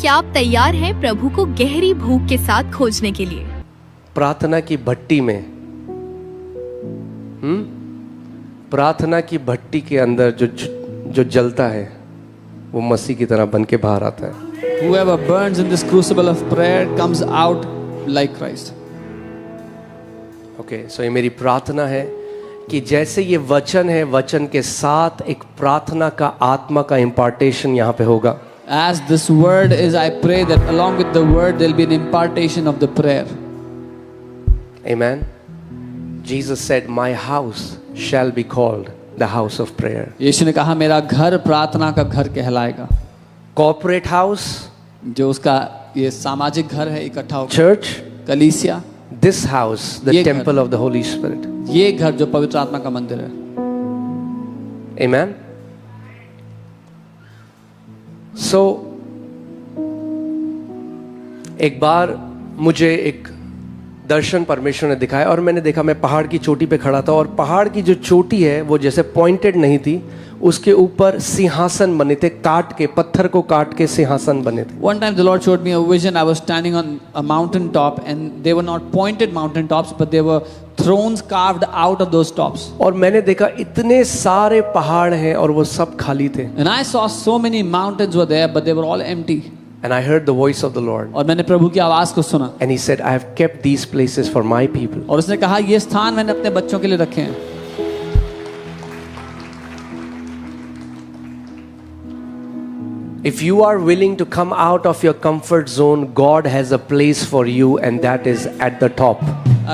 क्या आप तैयार हैं प्रभु को गहरी भूख के साथ खोजने के लिए? प्रार्थना की भट्टी में प्रार्थना की भट्टी के अंदर जो जलता है वो मसीह की तरह बन के बाहर आता है. Whoever burns in this crucible of prayer comes out like Christ. Okay, so ये मेरी प्रार्थना है कि जैसे ये वचन है, वचन के साथ एक प्रार्थना का आत्मा का इम्पार्टेशन यहाँ पे होगा. As this word is, I pray that along with the word there will be an impartation of the prayer. Amen. Jesus said, "My house shall be called the house of prayer." यीशु ने कहा मेरा घर प्रार्थना का घर कहलाएगा. Corporate house, जो उसका ये सामाजिक घर है, इकट्ठा होकर church, कलीसिया. this house, the ये घर. temple of the Holy Spirit. ये घर जो पवित्र आत्मा का मंदिर है. Amen. So, एक बार मुझे एक दर्शन परमेश्वर ने दिखाया और मैंने देखा, मैं पहाड़ की चोटी पे खड़ा था और पहाड़ की जो चोटी है वो जैसे पॉइंटेड नहीं थी, उसके ऊपर सिंहासन बने थे, काट के, पत्थर को काट के सिंहासन बने थे. One time the Lord showed me a vision. I was standing on a mountain top and they were not pointed mountain tops but they were thrones carved out of those tops. और मैंने देखा इतने सारे पहाड़ हैं और वो सब खाली थे. And I saw so many mountains were there but they were all empty. And I heard the voice of the Lord. और मैंने प्रभु की आवाज को सुना. And he said, "I have kept these places for my people." और उसने कहा ये स्थान मैंने अपने बच्चों के लिए रखे हैं. If you are willing to come out of your comfort zone, God has a place for you and that is at the top.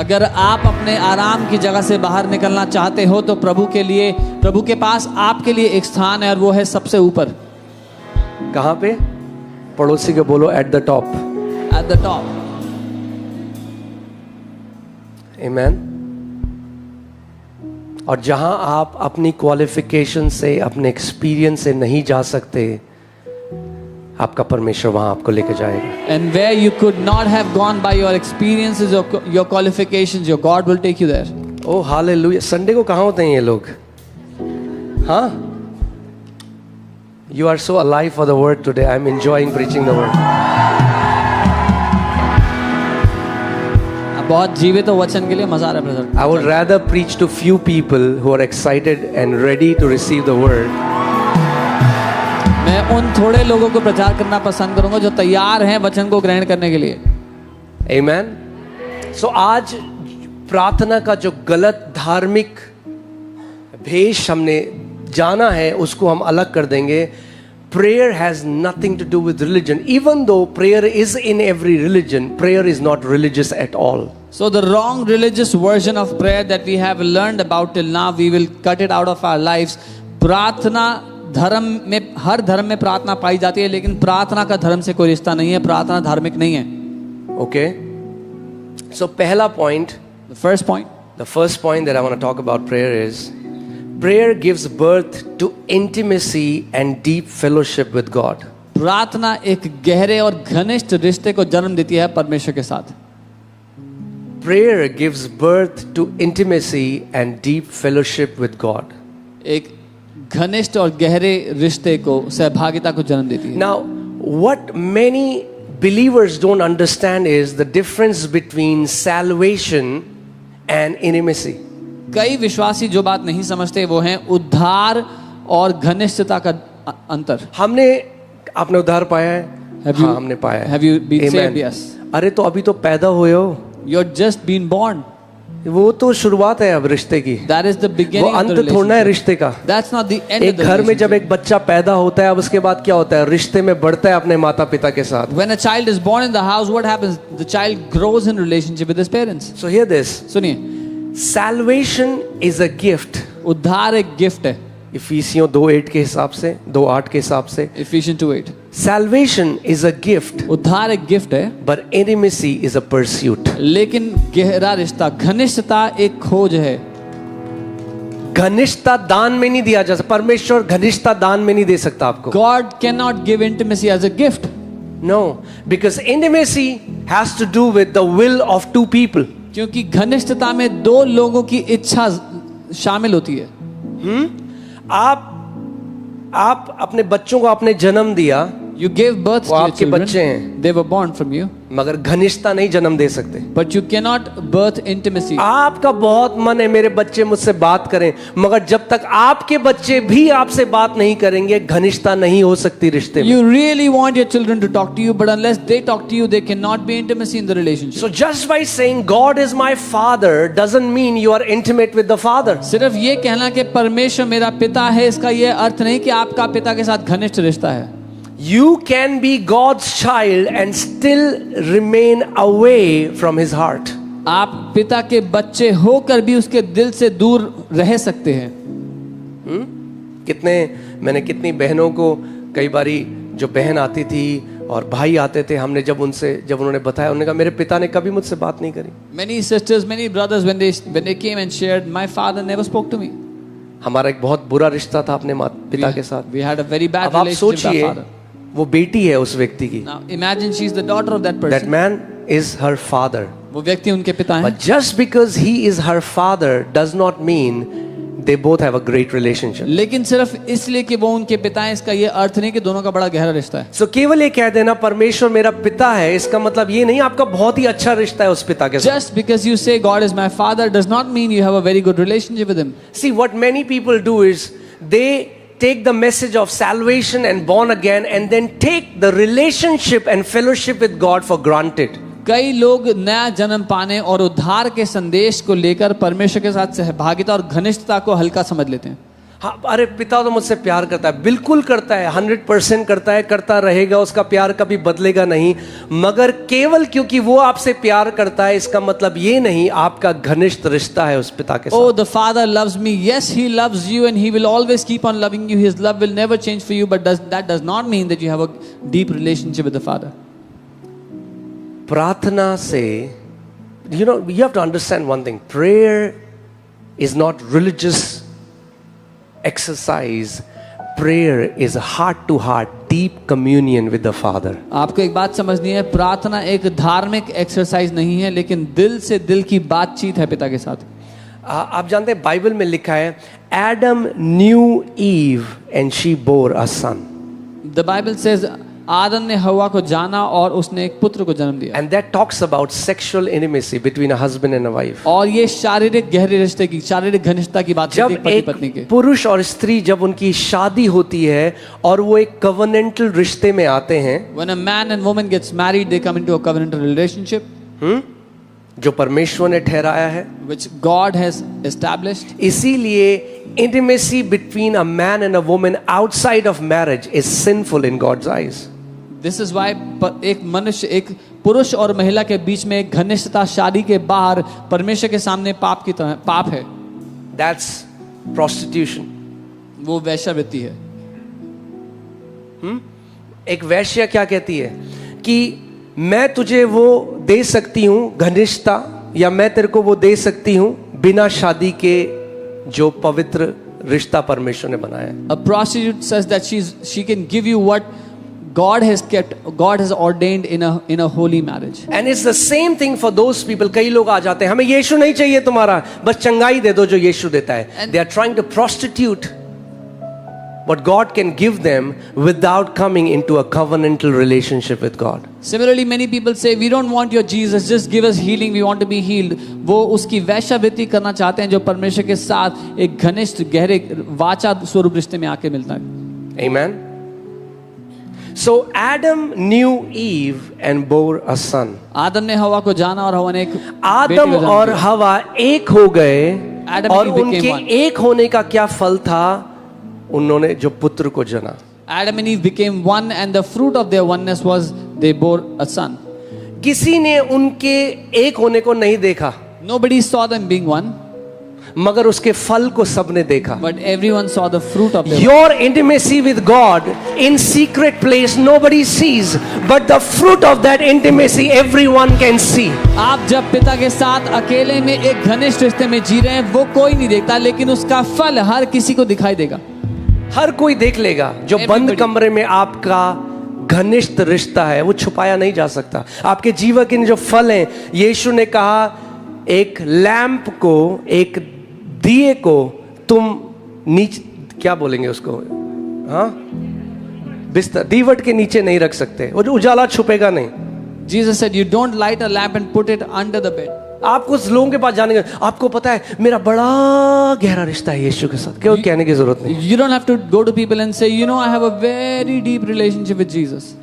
अगर आप अपने आराम की जगह से बाहर निकलना चाहते हो तो प्रभु के पास आपके लिए एक स्थान है और वो है सबसे ऊपर. कहाँ पे? पड़ोसी को बोलो at the top. At the top. Amen. और जहां आप अपनी क्वालिफिकेशन से, अपने एक्सपीरियंस से नहीं जा सकते, आपका परमेश्वर वहां आपको लेके जाएगा. And where you could not have gone by your experiences or your qualifications, your God will take you there. Oh hallelujah. Sunday को कहाँ होते हैं ये लोग? हाँ? You are so alive for the word today. I'm enjoying preaching the word. आप बहुत जीवित हो वचन के लिए, मजा आ रहा है brother. I would rather preach to few people who are excited and ready to receive the word. मैं उन थोड़े लोगों को प्रचार करना पसंद करूंगा जो तैयार हैं वचन को ग्रहण करने के लिए. Amen. So आज प्रार्थना का जो गलत धार्मिक भेष हमने जाना है उसको हम अलग कर देंगे. Prayer has nothing to do with religion. Even though prayer is in every religion, prayer is not religious at all. So the wrong religious version of prayer that we have learned about till now, we will cut it out of our lives. प्रार्थना धर्म में, हर धर्म में प्रार्थना पाई जाती है लेकिन प्रार्थना का धर्म से कोई रिश्ता नहीं है. प्रार्थना धार्मिक नहीं है. Okay. So पहला point, The first point. the first point that I want to talk about prayer is prayer gives birth to intimacy and deep fellowship with God. प्रार्थना एक गहरे और घनिष्ठ रिश्ते को जन्म देती है परमेश्वर के साथ. Prayer gives birth to intimacy and deep fellowship with God. एक घनिष्ठ और गहरे रिश्ते को, सहभागिता को जन्म देती है. Now, what many believers don't understand is the difference between salvation and intimacy. कई विश्वासी जो बात नहीं समझते वो है उद्धार और घनिष्ठता का अंतर. आपने उद्धार पाया है? हाँ, हमने पाया है. Have you been Amen. saved? Yes. अरे तो अभी तो पैदा हुए हो. You're just been born. वो तो शुरुआत है अब रिश्ते की. That is the वो beginning of the अंत थोड़ा है relationship. रिश्ते का. That's not the end of एक the घर में जब relationship. एक बच्चा पैदा होता है, अब उसके बाद क्या होता है? रिश्ते में बढ़ता है अपने माता पिता के साथ. When a child is born in the house, what happens? The child grows in relationship with his parents. So hear this. सुनिए, Salvation is a gift. उद्धार एक गिफ्ट है. इफिसियों 2:8 के हिसाब से, 2:8 के हिसाब से. Ephesians 2:8. Salvation is a gift, उद्धार एक गिफ्ट है but intimacy is a pursuit. लेकिन गहरा रिश्ता, घनिष्ठता एक खोज है. घनिष्ठता दान में नहीं दिया जा सकता. परमेश्वर घनिष्ठता दान में नहीं दे सकता आपको. God cannot give intimacy as a gift. No, because intimacy has to do with the will of two people. क्योंकि घनिष्ठता में दो लोगों की इच्छा शामिल होती है. आप अपने बच्चों को आपने जन्म दिया You gave birth वो to your आपके बच्चे children. हैं, They were born from you. मगर घनिष्ठता नहीं जन्म दे सकते। But you cannot birth intimacy. आपका बहुत मन है मेरे बच्चे मुझसे बात करें, मगर जब तक आपके बच्चे भी आपसे बात नहीं करेंगे, घनिष्ठता नहीं हो सकती रिश्ते में। You really want your children to talk to you, but unless they talk to you, there cannot be intimacy in the relationship. So just by saying God is my father doesn't mean you are intimate with the father. सिर्फ ये कहना कि परमेश्वर मेरा पिता है, इसका ये अर्थ नहीं कि आपका पिता के साथ घनिष्ठ रिश्ता है। You can be God's child and still remain away from his heart. आप पिता के बच्चे होकर भी उसके दिल से दूर रह सकते हैं। मैंने कितनी बहनों को कई बारी, जो बहन आती थी और भाई आते थे, हमने जब उन्होंने बताया, उन्होंने कहा मेरे पिता ने कभी मुझसे बात नहीं करी। Many sisters, many brothers, when they came and shared, my father never spoke to me. हमारा एक बहुत बुरा रिश्ता था अपने पिता के साथ। We had a very bad अब आप relationship with our सोचिए, father. वो बेटी है उस व्यक्ति की। Now imagine she's the daughter of that That person. man is her father. वो व्यक्ति उनके पिता हैं। But just because he is her father does not mean they both have a great relationship. लेकिन सिर्फ इसलिए कि वो उनके पिता हैं, इसका ये अर्थ नहीं कि दोनों का बड़ा गहरा रिश्ता है। So केवल ये कह देना परमेश्वर मेरा पिता है, इसका मतलब ये नहीं आपका बहुत ही अच्छा रिश्ता है उस पिता के साथ। Just because you say God is my father does not mean you have a very good relationship with him. See, what many people do is they take the message of salvation and born again and then take the relationship and fellowship with God for granted. कई लोग नया जन्म पाने और उद्धार के संदेश को लेकर परमेश्वर के साथ सहभागिता और घनिष्ठता को हल्का समझ लेते हैं। हाँ, अरे पिता तो मुझसे प्यार करता है, बिल्कुल करता है, 100% करता है, करता रहेगा, उसका प्यार कभी बदलेगा नहीं। मगर केवल क्योंकि वो आपसे प्यार करता है, इसका मतलब ये नहीं आपका घनिष्ठ रिश्ता है उस पिता के साथ। Oh, the father loves me. Yes, he loves you and he will always keep on loving you. His love will never change for you, but that does not mean that you have a deep relationship with the father. प्रार्थना से, you know, you have to understand one thing. Prayer is not religious exercise. Prayer is heart to heart, deep communion with the Father. आपको एक बात समझनी है, प्रार्थना एक धार्मिक एक्सरसाइज नहीं है, लेकिन दिल से दिल की बातचीत है पिता के साथ। आप जानते हैं बाइबल में लिखा है, Adam knew Eve and she bore a son. The Bible says आदम ने हवा को जाना और उसने एक पुत्र को जन्म दिया। And that talks about sexual intimacy between a husband and a wife. और ये शारीरिक गहरे रिश्ते की, शारीरिक घनिष्ठता की बात करती है जब पति एक पत्नी के। पुरुष और स्त्री जब उनकी शादी होती है और वो एक कवनेंटल रिश्ते में आते हैं, When a man and woman gets married, they come into a covenantal relationship, जो परमेश्वर ने ठहराया है, which God has established. इसीलिए intimacy between a man and a woman outside of marriage is sinful in God's eyes. This is why एक मनुष्य, एक पुरुष और महिला के बीच में एक घनिष्ठता शादी के बाहर परमेश्वर के सामने पाप की तरह पाप है। That's prostitution. वो वैश्यावृत्ति है। एक वैश्या क्या कहती है कि मैं तुझे वो दे सकती हूँ घनिष्ठता, या मैं तेरे को वो दे सकती हूँ बिना शादी के जो पवित्र रिश्ता परमेश्वर ने बनाया है। A prostitute says that she can give you what God has kept, God has ordained in a holy marriage. And it's the same thing for those people. कई लोग आ जाते हैं, हमें यीशु नहीं चाहिए तुम्हारा, बस चंगाई दे दो जो यीशु देता है। They are trying to prostitute what God can give them without coming into a covenantal relationship with God. Similarly, many people say, we don't want your Jesus, just give us healing, we want to be healed. वो उसकी वैश्यावृत्ति करना चाहते हैं जो परमेश्वर के साथ एक घनिष्ठ गहरे वाचा स्वरूप रिश्ते में आके मिलता है। Amen. So Adam knew Eve and bore a son. आदम ने हवा को जाना और हवा ने एक आदम और हवा एक हो गए, Adam और and Eve became उनके one. एक होने का क्या फल था? उन्होंने जो पुत्र को जना। Adam and Eve became one and the fruit of their oneness was they bore a son. किसी ने उनके एक होने को नहीं देखा, Nobody saw them being one, मगर उसके फल को सबने देखा। but everyone saw the fruit of their Your intimacy with God in secret place nobody sees, but the fruit of that intimacy everyone can see. आप जब पिता के साथ अकेले में एक घनिष्ठ रिश्ते में जी रहे हैं, वो कोई नहीं देखता, लेकिन उसका फल हर किसी को दिखाई देगा। हर कोई देख लेगा। जो बंद कमरे में आपका घनिष्ठ रिश्ता है वो छुपाया नहीं जा सकता। आपके जीवन के जो फल हैं, यीशु ने कहा एक लैंप को, एक दिए को तुम नीचे क्या बोलेंगे उसको, हाँ, बिस्तर दीवट के नीचे नहीं रख सकते, और उजाला छुपेगा नहीं। Jesus said, you don't light a lamp and put it under the bed. आपको उस लोगों के पास जाने का, आपको पता है मेरा बड़ा गहरा रिश्ता है यीशु के साथ, क्यों कहने की जरूरत नहीं। You don't have to go to people and say, you know, I have a very deep relationship with Jesus.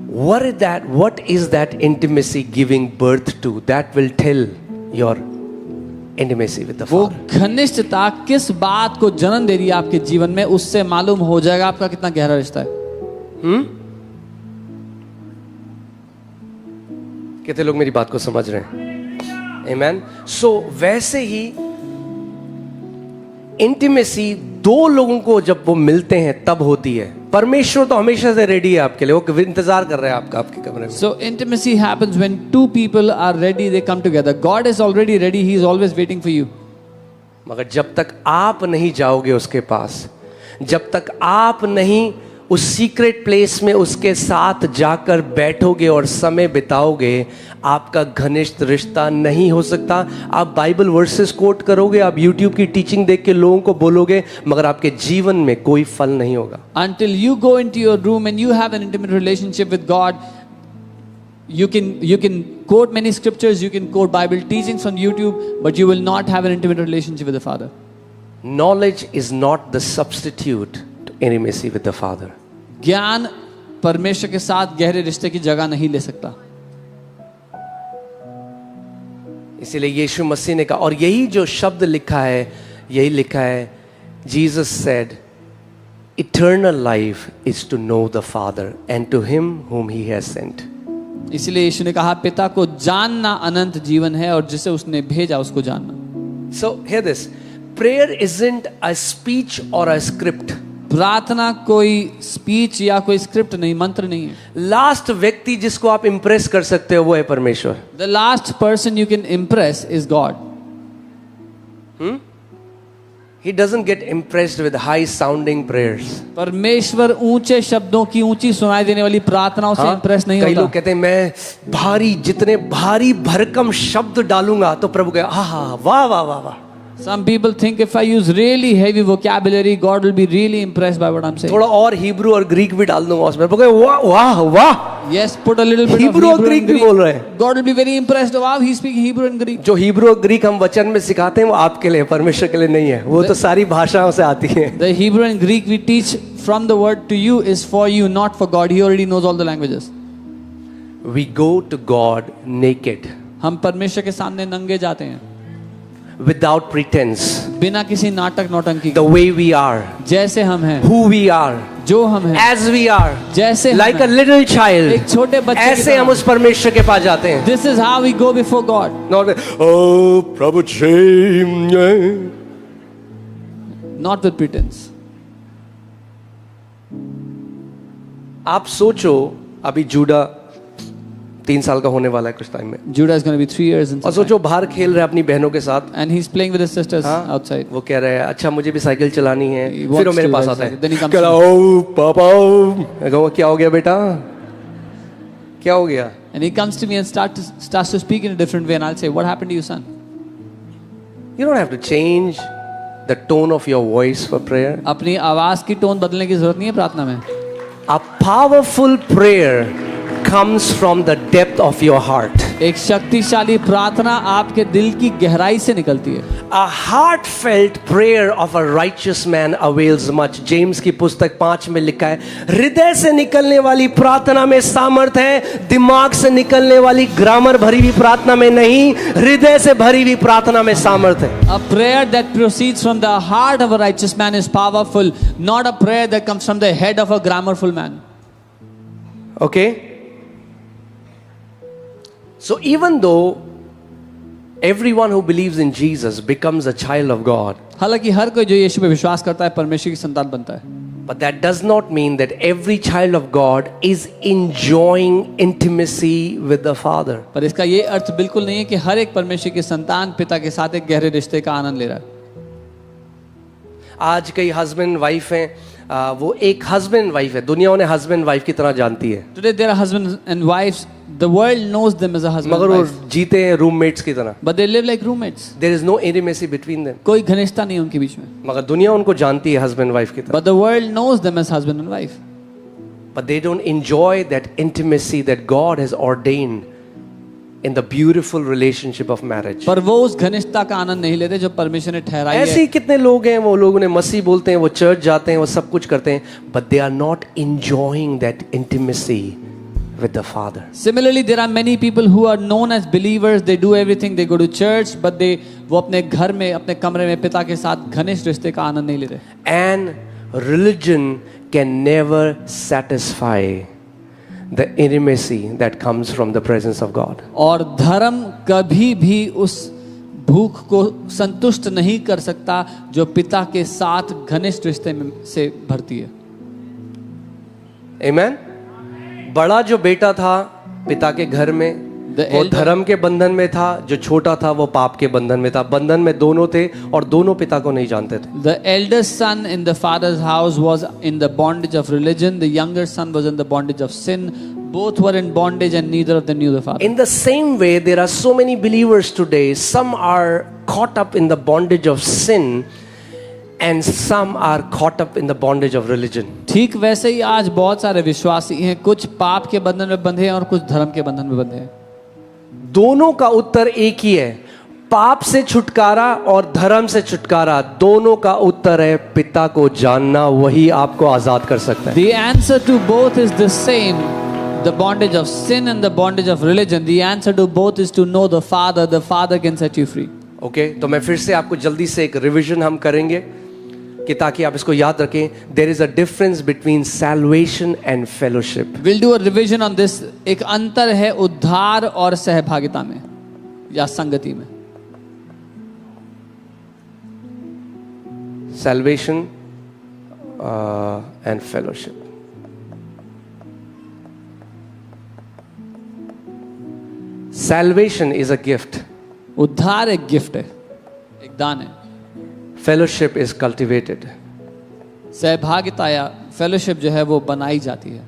What is that intimacy giving birth to? That will tell your intimacy with the वो Father. घनिष्ठता किस बात को जन्म दे रही है आपके जीवन में, उससे मालूम हो जाएगा आपका कितना गहरा रिश्ता है। कितने लोग मेरी बात को समझ रहे हैं? Amen. So वैसे ही इंटीमेसी दो लोगों को जब वो मिलते हैं तब होती है। परमेश्वर तो हमेशा से रेडी है आपके लिए, वो इंतजार कर रहे हैं आपका आपके कमरे में। So intimacy happens when two people are ready, they come together. God is already ready, he is always waiting for you. मगर जब तक आप नहीं जाओगे उसके पास, जब तक आप नहीं उस सीक्रेट प्लेस में उसके साथ जाकर बैठोगे और समय बिताओगे, आपका घनिष्ठ रिश्ता नहीं हो सकता। आप बाइबल वर्सेस कोट करोगे, आप यूट्यूब की टीचिंग देख के लोगों को बोलोगे, मगर आपके जीवन में कोई फल नहीं होगा। Until you go into your room and you have an intimate relationship with God, you can quote many scriptures, you can quote Bible teachings on YouTube, but you will not have an intimate relationship with the Father. Knowledge is not the substitute to intimacy with the Father. ज्ञान परमेश्वर के साथ गहरे रिश्ते की जगह नहीं ले सकता। इसीलिए यीशु मसीह ने कहा, और यही जो शब्द लिखा है, यही लिखा है, Jesus said eternal life is to know the father and to him whom he has sent. इसलिए यीशु ने कहा पिता को जानना अनंत जीवन है और जिसे उसने भेजा उसको जानना। So hear this, prayer isn't a speech or a script. प्रार्थना कोई स्पीच या कोई स्क्रिप्ट नहीं, मंत्र नहीं है। लास्ट व्यक्ति जिसको आप इंप्रेस कर सकते हो वो है परमेश्वर। The last person you can impress is God. He doesn't get impressed with high sounding prayers. परमेश्वर ऊंचे शब्दों की, ऊंची सुनाई देने वाली प्रार्थनाओं से इंप्रेस नहीं कई होता। लोग कहते हैं मैं जितने भारी भरकम शब्द डालूंगा तो प्रभु कहे आहा वाह वाह वाह वाह। Some people think if I use really heavy vocabulary, God will be really impressed by what I'm saying. थोड़ा और हिब्रू और ग्रीक भी डाल दूंगा उसमें, प्रभु कहे वाह वाह वाह। Yes, put a little bit Hebrew of और Hebrew ग्रीक and भी Greek. बोल रहे हैं। God will be very impressed. Wow, he speaks Hebrew and Greek. जो हिब्रू और ग्रीक हम वचन में सिखाते हैं वो आपके लिए, परमेश्वर के लिए नहीं है, वो तो सारी भाषाओं से आती है। The Hebrew and Greek we teach from the word to you is for you, not for God. He already knows all the languages. We go to God naked, हम परमेश्वर के सामने नंगे जाते हैं, without pretense, बिना किसी नाटक नौटंकी the के, way we are, जैसे हम हैं, who we are, जो हम हैं, as we are, जैसे हम like a हैं, little child. एक छोटे बच्चे की ऐसे हम तरह। उस परमेश्वर के पास जाते हैं। This is how we go before God. Not oh Prabhu ji, Not with pretense. आप सोचो अभी जूडा 3 साल का होने वाला है कुछ टाइम में, Judah is going to be 3 years in और सोचो बाहर खेल रहे हैं अपनी बहनों के साथ, and he's playing with his sisters outside. वो कह रहे हैं अच्छा मुझे भी साइकिल चलानी है, He फिर वो wants मेरे to पास like आता that. Then he है, comes कह रहा to ओ पापा, मैं कहूँ क्या हो गया बेटा, क्या हो गया? And he comes to me and starts to speak in a different way, and I'll say, "What happened to you, son?" You don't have to change the tone of your voice for prayer. अपनी आवाज की tone बदलने की जरूरत नहीं है प्रार्थना में। A powerful prayer comes from the depth of your heart. एक शक्तिशाली प्रार्थना आपके दिल की गहराई से निकलती है। A heartfelt prayer of a righteous man avails much. James की पुस्तक 5 में लिखा है, हृदय से निकलने वाली प्रार्थना में सामर्थ है, दिमाग से निकलने वाली ग्रामर भरी हुई प्रार्थना में नहीं, हृदय से भरी हुई प्रार्थना में सामर्थ है। A prayer that proceeds from the heart of a righteous man is powerful, not a prayer that comes from the head of a grammarful man. Okay? So even though everyone who believes in Jesus becomes a child of God, हालांकि हर कोई जो यीशु पे विश्वास करता है परमेश्वर की संतान बनता है, but that does not mean that every child of God is enjoying intimacy with the Father. पर इसका ये अर्थ बिल्कुल नहीं है कि हर एक परमेश्वर की संतान पिता के साथ एक गहरे रिश्ते का आनंद ले रहा है। आज कई हस्बैंड वाइफ हैं, वो एक हस्बैंड वाइफ है, दुनिया उन्हें हस्बैंड वाइफ की तरह जानती है, Today there are husbands and wives. The world knows them as a husband मगर and वो wife, जीते हैं रूममेट्स की तरह। but they live like roommates. There is no intimacy between them. कोई घनिष्ठता नहीं उनके बीच में, मगर दुनिया उनको जानती है हस्बैंड वाइफ की तरह। but the world knows them as husband and wife. but they don't enjoy that intimacy that God has ordained in the beautiful relationship of marriage. पर वो उस घनिष्ठता का आनंद नहीं लेते जो परमेश्वर ने ठहराई ऐसे है। ही कितने लोग हैं, वो लोग उन्हें मसीह बोलते हैं, वो चर्च जाते हैं, वो सब कुछ करते हैं, but they are not enjoying that intimacy with the Father. Similarly, there are many people who are known as believers. They do everything. They go to church, but वो अपने घर में, अपने कमरे में पिता के साथ घनिष्ठ रिश्ते का आनंद नहीं लेते। And religion can never satisfy the intimacy that comes from the presence of God. और धर्म कभी भी उस भूख को संतुष्ट नहीं कर सकता जो पिता के साथ घनिष्ठ रिश्ते में से भरती है। Amen. बड़ा जो बेटा था पिता के घर में, The वो elder- धर्म के बंधन में था, जो छोटा था वो पाप के बंधन में था। बंधन में दोनों थे और दोनों पिता को नहीं जानते थे। The eldest son in the father's house was in the bondage of religion. The younger son was in the bondage of sin. Both were in bondage and neither of them knew the father. In the same way, there are so many believers today. Some are caught up in the bondage of sin and some are caught up in the bondage of religion. ठीक वैसे ही आज बहुत सारे विश्वासी हैं, कुछ पाप के बंधन में बंधे हैं और कुछ धर्म के बंधन में बंधे हैं। दोनों का उत्तर एक ही है, पाप से छुटकारा और धर्म से छुटकारा। दोनों का उत्तर है पिता को जानना, वही आपको आजाद कर सकता है। The answer to both is the same. The bondage of sin and the bondage of religion. The answer to both is to know the Father. The Father can set you free. Okay, तो मैं फिर से आपको जल्दी से एक revision हम करेंगे कि ताकि आप इसको याद रखें। There is a difference between salvation and fellowship. We'll do a revision on this. एक अंतर है उद्धार और सहभागिता में या संगति में। Salvation and fellowship. Salvation is a gift. उद्धार एक गिफ्ट है, एक दान है। Fellowship is cultivated. सहभागिता या फेलोशिप जो है वो बनाई जाती है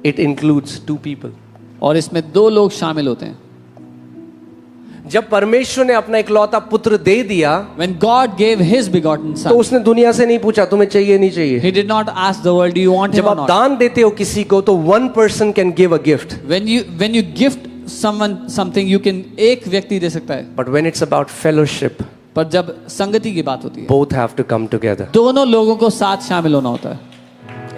It includes two people. और इसमें दो लोग शामिल होते हैं। जब परमेश्वर ने अपना इकलौता पुत्र दे दिया When God gave His begotten तो Son, उसने दुनिया से नहीं पूछा तुम्हें चाहिए नहीं चाहिए। He did not ask the world, "Do you want Him जब or आप not?" दान देते हो किसी को तो one person can give a gift. When you gift someone something, you can एक व्यक्ति दे सकता है, But when it's about fellowship, पर जब संगति की बात होती है both have to come together. दोनों लोगों को साथ शामिल होना होता है।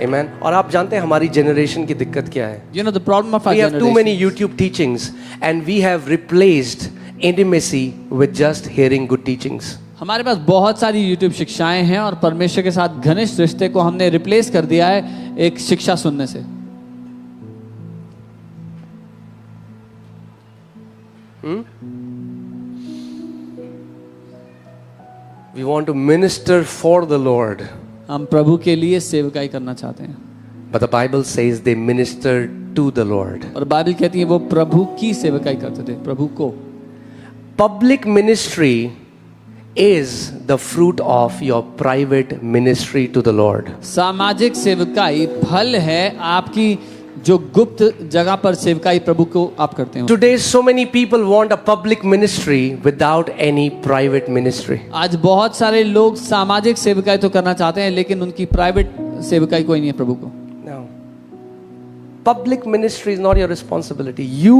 Amen. और आप जानते हैं हमारी जनरेशन की दिक्कत क्या है? You know the problem of our We have too generation. many YouTube teachings and we have replaced intimacy with just hearing good teachings. हमारे पास बहुत सारी YouTube शिक्षाएं हैं और परमेश्वर के साथ घनिष्ठ रिश्ते को हमने रिप्लेस कर दिया है एक शिक्षा सुनने से। We want to minister for the Lord, हम प्रभु के लिए सेवकाई करना चाहते हैं but the Bible says they ministered to the Lord. और बाइबल कहती है वो प्रभु की सेवकाई करते थे, प्रभु को। Public ministry is the fruit of your private ministry to the Lord. सामाजिक सेवकाई फल है आपकी जो गुप्त जगह पर सेवकाई प्रभु को आप करते हो। Today, so many people want a public ministry without any private ministry. आज बहुत सारे लोग सामाजिक सेवकाई तो करना चाहते हैं लेकिन उनकी प्राइवेट सेवकाई कोई नहीं है प्रभु को। No. Public ministry is not your responsibility. You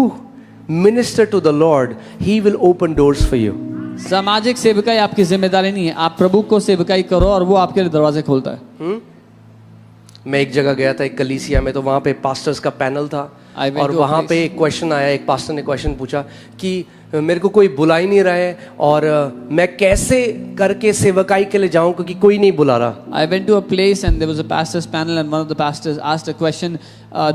minister to the Lord, He will open doors for you. सामाजिक सेवकाई आपकी जिम्मेदारी नहीं है, आप प्रभु को सेवकाई करो और वो आपके लिए दरवाजे खोलता है। मैं एक जगह गया था एक कलीसिया में, तो वहाँ पे पास्टर्स का पैनल था I went और to a वहाँ place. पे एक क्वेश्चन आया, एक पास्टर ने क्वेश्चन पूछा कि मेरे को कोई बुला ही नहीं रहा है और मैं कैसे करके सेवकाई के लिए जाऊं क्योंकि कोई नहीं बुला रहा। I went to a place and there was a pastor's panel and one of the pastors asked a question,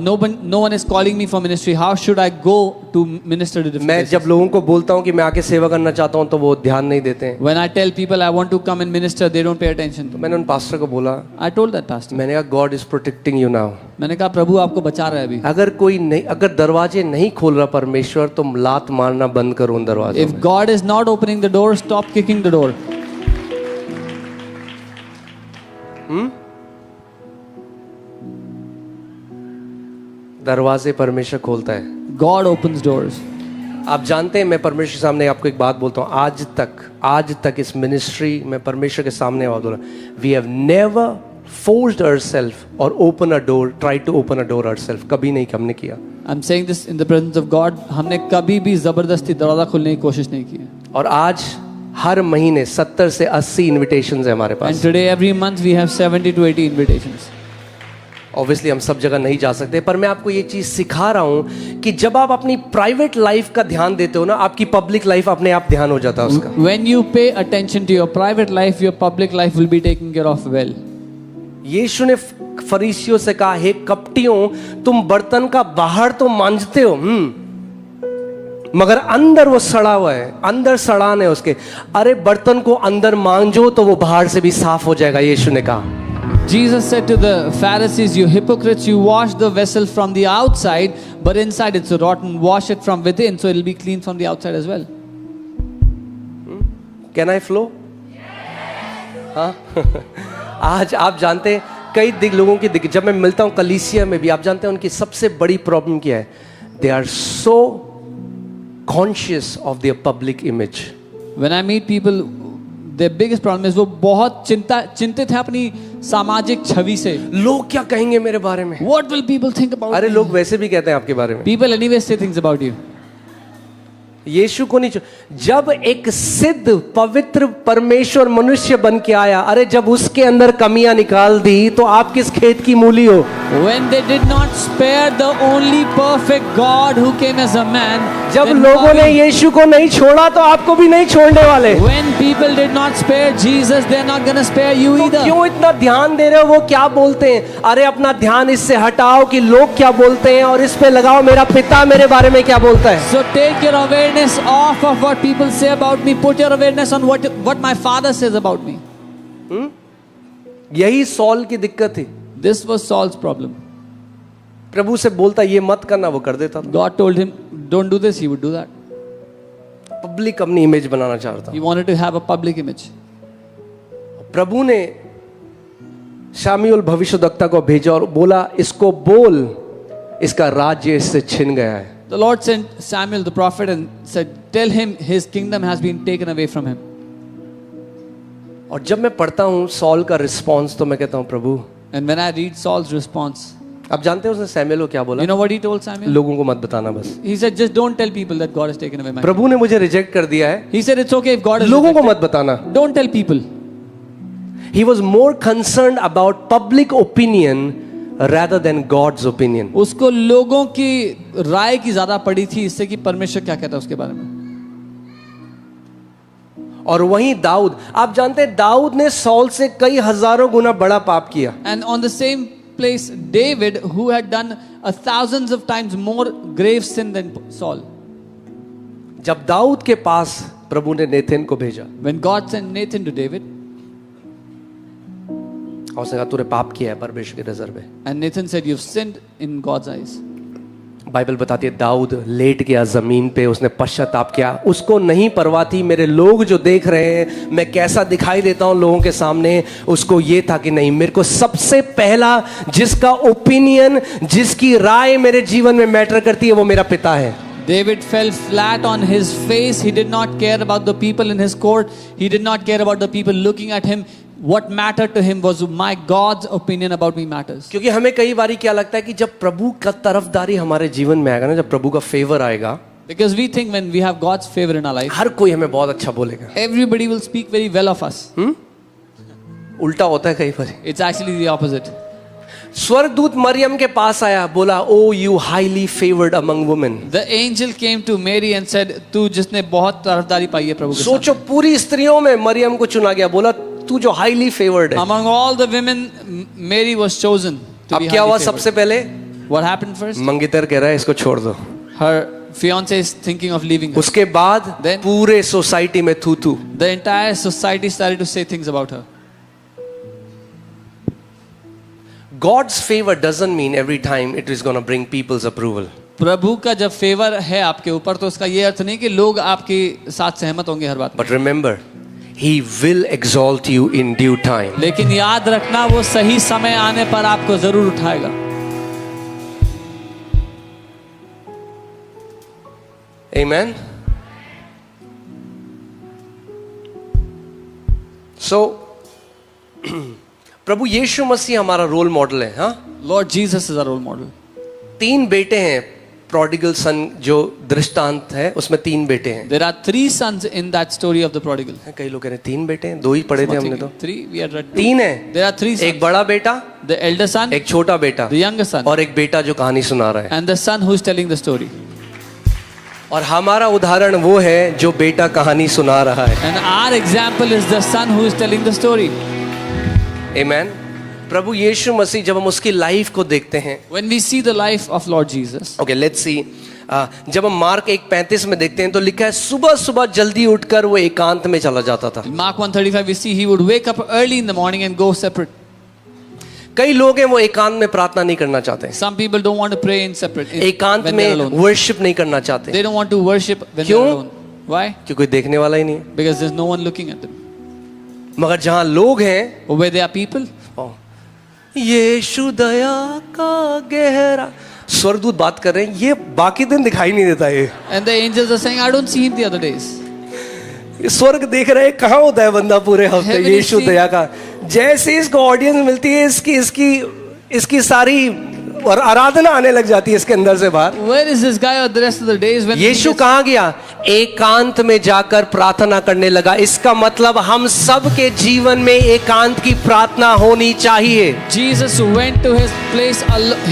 no one is calling me for ministry, how should I go to minister to different मैं places? जब लोगों को बोलता हूँ कि मैं आके सेवा करना चाहता हूँ तो वो ध्यान नहीं देते हैं। When I tell people I want to come and minister, they don't pay attention to me. मैंने उन पास्टर को बोला, I told that pastor, मैंने कहा God is protecting you now. मैंने कहा प्रभु आपको बचा रहा है अभी। अगर दरवाजे नहीं खोल रहा परमेश्वर तो लात मारना बंद करो उन दरवाजों If में। God is not opening the door, stop kicking the door. दरवाजे परमेश्वर खोलता है। God opens doors. आप जानते हैं मैं परमेश्वर के सामने आपको एक बात बोलता हूँ, आज तक इस मिनिस्ट्री में परमेश्वर के सामने बात बोला, we have never forced ourselves or open a door, tried to open a door ourselves. कभी नहीं हमने किया. I'm saying this in the presence of God. हमने कभी भी जबरदस्ती दरवाजा खोलने की कोशिश नहीं की है. और आज हर महीने 70 से 80 इनविटेशंस है हमारे And pass. today every month we have 70 to 80 invitations. Obviously हम सब जगह नहीं जा सकते, पर मैं आपको ये चीज सिखा रहा हूं कि जब आप अपनी प्राइवेट लाइफ का ध्यान देते हो ना, आपकी पब्लिक लाइफ अपने आप ध्यान हो जाता है उसका. When you pay attention to your private life, your public life will be taken care of well. यीशु ने फरीसियों से कहा, हे कपटियों, तुम बर्तन का बाहर तो मांजते हो, मगर अंदर वो सड़ा हुआ है, अंदर सड़ान है उसके. अरे बर्तन को अंदर मांजो तो वो बाहर से भी साफ हो जाएगा, यीशु ने कहा. Jesus said to the Pharisees, you hypocrites, you wash the vessel from the outside, but inside it's rotten. Wash it from within, so it'll be clean from the outside as well. Can I flow? हाँ. आज आप जानते हैं कई लोगों की, जब मैं मिलता हूँ कलीसिया में भी, आप जानते हैं उनकी सबसे बड़ी प्रॉब्लम क्या है? They are so conscious of their public image. When I meet people, their biggest problem is वो बहुत चिंतित है अपनी सामाजिक छवि से. लोग क्या कहेंगे मेरे बारे में? What will people think about अरे me? लोग वैसे भी कहते हैं आपके बारे में. People anyway say things about you. यीशु को नहीं जब एक सिद्ध पवित्र परमेश्वर मनुष्य बन के आया, अरे जब उसके अंदर कमियां निकाल दी तो आप किस खेत की मूली हो? When they did not spare the only perfect God who came as a man, जब then लोगों ने how यीशु को नहीं छोड़ा तो आपको भी नहीं छोड़ने वाले. when people did not spare Jesus, they're not going to spare you तो either. क्यों इतना ध्यान दे रहे हो वो क्या बोलते हैं? अरे अपना ध्यान इससे हटाओ कि लोग क्या बोलते हैं और इस पे लगाओ मेरा पिता मेरे बारे में क्या बोलता है. So take your awareness off of what people say about me. Put your awareness on what my father says about me. यही सॉल की दिक्कत थी. This was Saul's problem. प्रभु से बोलता ये मत करना, वो कर देता था. God told him, don't do this, he would do that. Public अपनी इमेज बनाना चाहता. He wanted to have a public image. प्रभु ने शामुएल भविष्यद्वक्ता को भेजा और बोला इसको बोल, इसका राज्य इससे छिन गया है. The Lord sent Samuel the prophet and said, tell him his kingdom has been taken away from him. और जब मैं पढ़ता हूँ सॉल का रिस्पॉन्स तो मैं कहता हूँ प्रभु. And when I read Saul's response, आप जानते हैं उसने सैमुएल को क्या बोला? you know what he told Samuel? लोगों को मत बताना बस. He said, just don't tell people that God has taken away my kingdom. प्रभु ने मुझे रिजेक्ट कर दिया है, He said, it's okay if God has लोगों को rejected. मत बताना. Don't tell people. He was more concerned about public opinion rather than God's opinion. उसको लोगों की राय की ज्यादा पड़ी थी इससे कि परमेश्वर क्या कहता है उसके बारे में. और वहीं दाऊद, आप जानते हैं दाऊद ने सॉल से कई हजारों गुना बड़ा पाप किया. And on the same place, David, who had done thousands of times more grave sin than Saul. जब दाऊद के पास प्रभु ने नेथन को भेजा When God sent Nathan to David, और उसने कहा तूने पाप किया है परमेश्वर की नजर में. and Nathan said, you've sinned in God's eyes. Bible बताती है दाऊद लेट गया जमीन पे, उसने पश्चाताप किया. उसको नहीं परवाह थी मेरे लोग जो देख रहे हैं मैं कैसा दिखाई देता हूं लोगों के सामने. उसको ये था कि नहीं, मेरे को सबसे पहला जिसका ओपिनियन, जिसकी राय मेरे जीवन में मैटर करती है वो मेरा पिता है. David fell flat on his face. He did not care about the people in his court. He did not care about the people looking at him. What mattered to him was my God's opinion about me matters. क्योंकि हमें कई बारी क्या लगता है कि जब प्रभु का तरफदारी हमारे जीवन में आएगा ना, जब प्रभु का फेवर आएगा, Because we think when we have God's favor in our life, हर कोई हमें बहुत अच्छा बोलेगा. everybody will speak very well of us. उल्टा होता है कई बार. It's actually the opposite. स्वर्गदूत मरियम के पास आया, बोला oh you highly favoured among women. The angel came to Mary and said, तू जिसने बहुत तरफदारी पाई है प्रभु के साथ. सोचो पूरी स्त्रियों में मरियम को चुना गया, बोला तू जो हाईली फेवर्ड है. Among all the women, Mary was chosen to अब be क्या हुआ highly सबसे favored. पहले? What happened first? मंगेतर कह रहा है इसको छोड़ दो. Her fiance is thinking of leaving her. उसके बाद Then- पूरे सोसाइटी में थू थू. The entire society started to say things about her. God's favor doesn't mean every time it is going to bring people's approval. प्रभु का जब favour है आपके ऊपर तो उसका ये अर्थ नहीं कि लोग आपके साथ सहमत होंगे हर बात में. But remember, He will exalt you in due time. लेकिन याद रखना वो सही समय आने पर आपको जरूर उठाएगा. Amen. So प्रभु यीशु मसीह हमारा रोल मॉडल है. हाँ, Lord Jesus is our role model. 3 बेटे हैं. प्रोडिगल सन जो दृष्टांत है उसमें 3 बेटे हैं. There are 3 sons in that story of the prodigal. कई लोग कह रहे हैं 3 बेटे हैं, 2 ही पढ़े थे हमने तो. 3, we had read 3 है. There are 3 sons. एक बड़ा बेटा, The elder son, एक छोटा बेटा, the younger son, और एक बेटा जो कहानी सुना रहा है. and the son who is telling the story. और हमारा उदाहरण वो है जो बेटा कहानी सुना रहा है. And our example is the son who is telling the story. आमेन. प्रभु यीशु मसीह जब हम उसकी लाइफ को देखते हैं, When we see the life of Lord Jesus, okay let's see. जब हम मार्क 1:35 में देखते हैं तो लिखा है सुबह सुबह जल्दी उठकर वो एकांत में चला जाता था. in Mark 1:35 we see he would wake up early in the morning and go separate. कई लोग हैं वो एकांत में प्रार्थना नहीं करना चाहते हैं. Some people don't want to pray in separate. एकांत when में they're alone. वर्शिप नहीं करना चाहते They don't want to worship when क्यों? they're alone. Why? क्योंकि कोई देखने वाला ही नहीं है. Because there's no one looking at them. मगर जहां लोग हैं, But where there are people, यीशु दया का गहरा, स्वर्गदूत बात कर रहे हैं, ये बाकी दिन दिखाई नहीं देता. ये and the angels are saying, I don't see him the other days. स्वर्ग देख रहे हैं, कहाँ होता है बंदा पूरे हफ्ते. Heaven is Yeshu seen. दया का जैसे इसको ऑडियंस मिलती है, इसकी सारी और आराधना आने लग जाती है इसके अंदर से बाहर. Where is this guy or the rest of the days when Yeshu he gets- कहाँ गया? एकांत में जाकर प्रार्थना करने लगा. इसका मतलब हम सब के जीवन में एकांत की प्रार्थना होनी चाहिए. Jesus went to his place,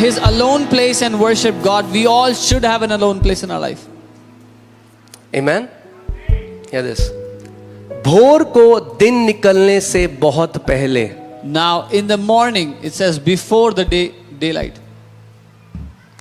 his alone place, and worshiped God. We all should have an alone place in our life. Amen. Hear this. भोर को दिन निकलने से बहुत पहले. Now, in the morning, it says before the daylight.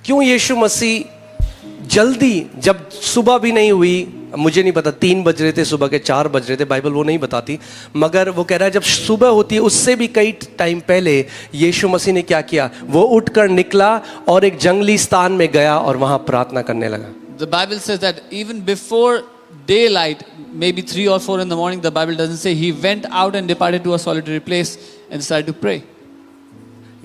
क्यों यीशु मसीह जल्दी, जब सुबह भी नहीं हुई, मुझे नहीं पता 3 बज रहे थे, सुबह के 4 बज रहे थे, बाइबल वो नहीं बताती, मगर वो कह रहा है जब सुबह होती है उससे भी कई टाइम पहले यीशु मसीह ने क्या किया? वो उठकर निकला और एक जंगली स्थान में गया और वहां प्रार्थना करने लगा. The Bible says that even before daylight, maybe 3 or 4 in the morning, the Bible doesn't say, he went out and departed to a solitary place and started to pray.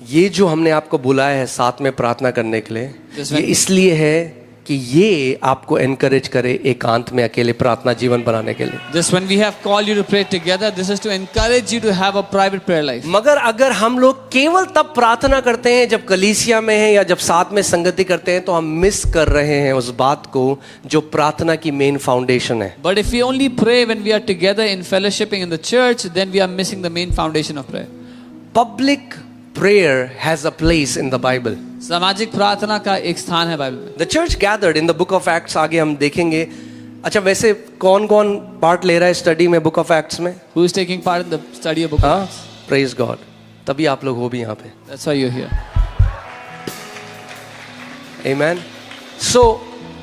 ये जो हमने आपको बुलाया है साथ में प्रार्थना करने के लिए, Yes, ये ma'am. इसलिए है कि ये आपको एनकरेज करे एकांत में अकेले प्रार्थना जीवन बनाने के लिए. Just when we have called you to pray together, this is to encourage you to have a private prayer life. मगर अगर हम लोग केवल तब प्रार्थना करते हैं जब कलीसिया में हैं या जब साथ में संगति करते हैं, तो हम मिस कर रहे हैं उस बात को जो प्रार्थना की मेन फाउंडेशन है. But if we only pray when we are together in fellowshipping in the church, then we are missing the main foundation of prayer. Public prayer has a place in the Bible. सामाजिक प्रार्थना का एक स्थान है Bible में. The church gathered in the book of Acts, आगे हम देखेंगे. अच्छा, वैसे कौन कौन पार्ट ले रहा है स्टडी में बुक ऑफ एक्ट्स में? Who is taking part in the study of book of हाँ, Acts? Praise God. तभी आप लोग हो भी यहाँ पे. That's why you're here. Amen. So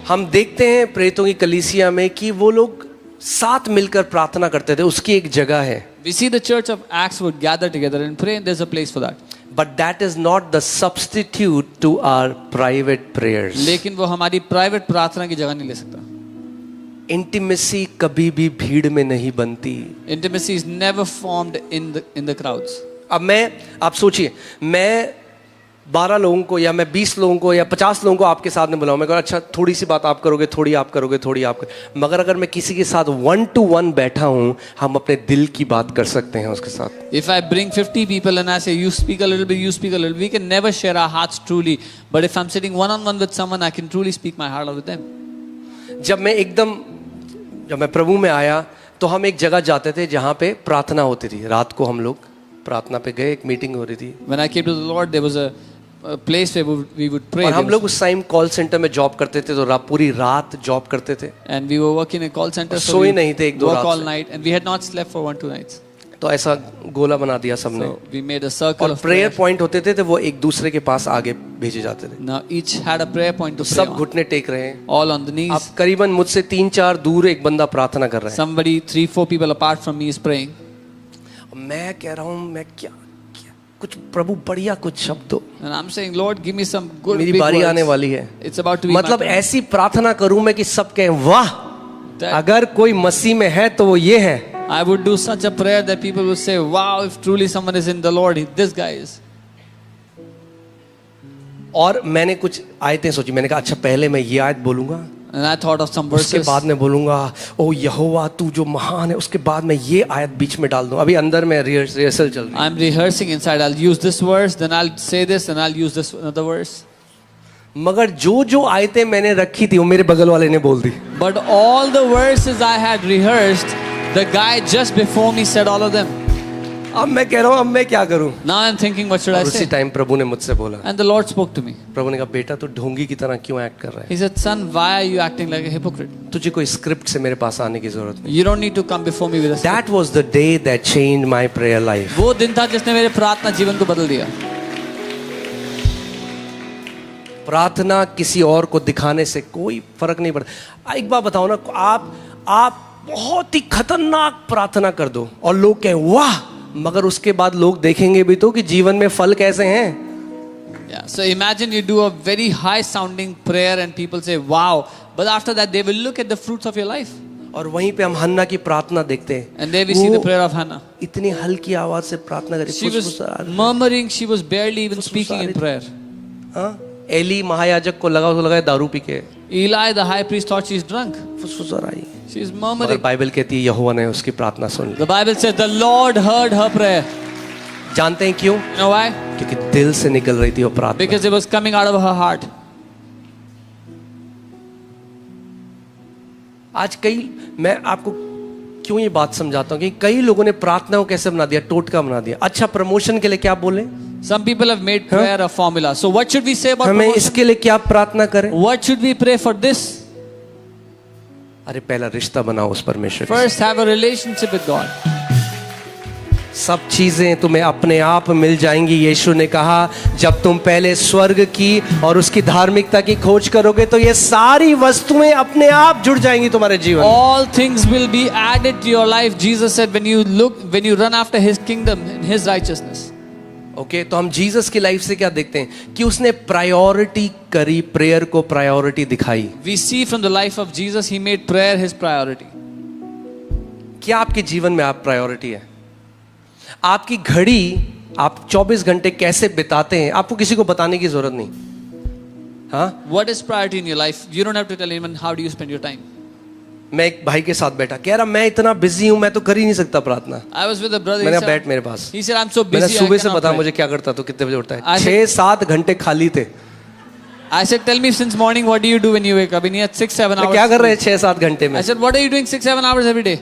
हम देखते हैं प्रेरितों की कलीसिया में कि वो लोग साथ मिलकर प्रार्थना करते थे. उसकी एक जगह है. We see the church of Acts would gather together and pray, and there's a place for that. But that is not the substitute to our private prayers. लेकिन वो हमारी प्राइवेट प्रार्थना की जगह नहीं ले सकता. Intimacy कभी भी भीड़ में नहीं बनती. Intimacy is never formed in the crowds. अब आप सोचिए, मैं 12 लोगों को या मैं 20 लोगों को या 50 लोगों को आपके साथ में बुलाऊं, मैं कहूँ अच्छा थोड़ी सी बात आप करोगे, थोड़ी आप करोगे, थोड़ी आप करोगे. मगर अगर मैं किसी के साथ 1-to-1 बैठा हूं, हम अपने दिल की बात कर सकते हैं उसके साथ. If I bring 50 people and I say you speak a little bit, you speak a little, we can never share our hearts truly. But if I'm sitting one-on-one with someone, I can truly speak my heart out with them. जब मैं प्रभु में आया तो हम एक जगह जाते थे जहाँ पे प्रार्थना होती थी. रात को हम लोग प्रार्थना पे गए, एक मीटिंग हो रही थी. When I came to the Lord, there was a place where we would pray. और हम लोग उस टाइम कॉल सेंटर में जॉब करते थे, तो पूरी रात जॉब करते थे. And we were working in a call center, so सोए we नहीं थे 1-2 work रात all से. night, and we had not slept for 1-2 nights. तो ऐसा गोला बना दिया सबने. So we made a circle और of प्रेयर prayer. पॉइंट होते थे, तो वो एक दूसरे के पास आगे भेजे जाते थे. Now each had a prayer point to pray सब on. घुटने टेक रहे हैं. All on the knees. अब करीबन मुझसे 3-4 दूर एक बंदा प्रार्थना कर रहा है. Somebody 3-4 people apart from me is praying. मैं कह रहा हूँ मैं क्या कुछ प्रभु बढ़िया कुछ शब्द दो, And I'm saying, Lord, give me some good मेरी big बारी words. आने वाली है. It's about to be my मतलब turn. ऐसी प्रार्थना करूं मैं कि सब कहें वाह, That अगर कोई मसीह में है तो वो ये है. I would do such a prayer that people would say, wow, if truly someone is in the Lord, this guy is. और मैंने कुछ आयतें सोची. मैंने कहा अच्छा पहले मैं ये आयत बोलूंगा, And I thought of some उसके verses. बाद मैं बोलूंगा ओ यहोवा तू जो महान है, उसके बाद मैं ये आयत बीच में डाल दूं. अभी अंदर में रिहर्सल चल रही है. I'm rehearsing inside. I'll use this verse, then I'll say this, and I'll use this another verse. मगर जो आयतें मैंने रखी थी वो मेरे बगल वाले ने बोल दी. But all the verses I had rehearsed, the guy just before me said all of them. अब मैं कह रहा हूँ अब मैं क्या करूं. Now I'm thinking, what should I और उसी say? टाइम प्रभु ने मुझसे बोला. And the Lord spoke to me. प्रभु ने कहा बेटा तू ढोंगी की तरह क्यों एक्ट कर रहा है. He said, son, why are you acting like a hypocrite? तुझे कोई स्क्रिप्ट से मेरे पास आने की जरूरत नहीं. You don't need to come before me with a script. That was the day that changed my prayer life. वो दिन था जिसने मेरे प्रार्थना जीवन को बदल दिया. प्रार्थना किसी और को दिखाने से कोई फर्क नहीं पड़ता. एक बात बताओ ना, आप बहुत ही खतरनाक प्रार्थना कर दो और लोग कहें वाह, मगर उसके बाद लोग देखेंगे भी तो कि जीवन में फल कैसे हैं. Yeah. So imagine you do a very high sounding prayer and people say wow, but after that they will look at the fruits of your life. और वहीं पे हम हन्ना की प्रार्थना देखते हैं. And there we see the prayer of Hannah. इतनी हल्की आवाज से प्रार्थना करी. She was murmuring, she was barely even speaking in prayer. हाँ, एली महायाजक को लगाया दारू पी के. Eli the high priest thought she's drunk. फुसफुसा रही. She is मगर murmuring. बाइबल कहती है यहोवा ने उसकी प्रार्थना सुन ली. The Bible says the Lord heard her prayer. जानते हैं क्यों? You know why? क्योंकि दिल से निकल रही थी वो प्रार्थना. Because it was coming out of her heart. आज मैं आपको क्यों ये बात समझाता हूँ कि कई लोगों ने प्रार्थना को कैसे बना दिया, टोटका बना दिया. अच्छा, प्रमोशन के लिए क्या बोले? Some people have made prayer a formula. So what should we say about हमें promotion? इसके लिए क्या प्रार्थना करें? What should we pray for this? अरे पहला रिश्ता बनाओ उस परमेश्वर से. First have a relationship with God. सब चीजें तुम्हें अपने आप मिल जाएंगी. यीशु ने कहा जब तुम पहले स्वर्ग की और उसकी धार्मिकता की खोज करोगे तो ये सारी वस्तुएं अपने आप जुड़ जाएंगी तुम्हारे जीवन. All things will be added to your life. Jesus said when you run after his kingdom and his righteousness. Okay, तो हम जीसस की लाइफ से क्या देखते हैं कि उसने प्रायोरिटी करी, प्रेयर को प्रायोरिटी दिखाई. We see from the life of Jesus, he made prayer his priority. क्या आपके जीवन में आप प्रायोरिटी है? आपकी घड़ी आप 24 घंटे कैसे बिताते हैं आपको किसी को बताने की जरूरत नहीं. हाँ, What is priority in your life? You don't have to tell anyone how do you spend your time. मैं एक भाई के साथ बैठा, कह रहा मैं इतना बिजी हूं, मैं तो कर ही नहीं सकता प्रार्थना. I was with a brother. मैंने बैठ मेरे पास. He said I'm so मैंने busy. सुबह से बता मुझे क्या करता तू, कितने बजे उठता है? 6-7 घंटे खाली थे. I said tell me since morning what do you do when you wake up? And he had 6-7 hours. क्या कर रहे हैं 6-7 घंटे में? I said what are you doing 6-7 hours every day?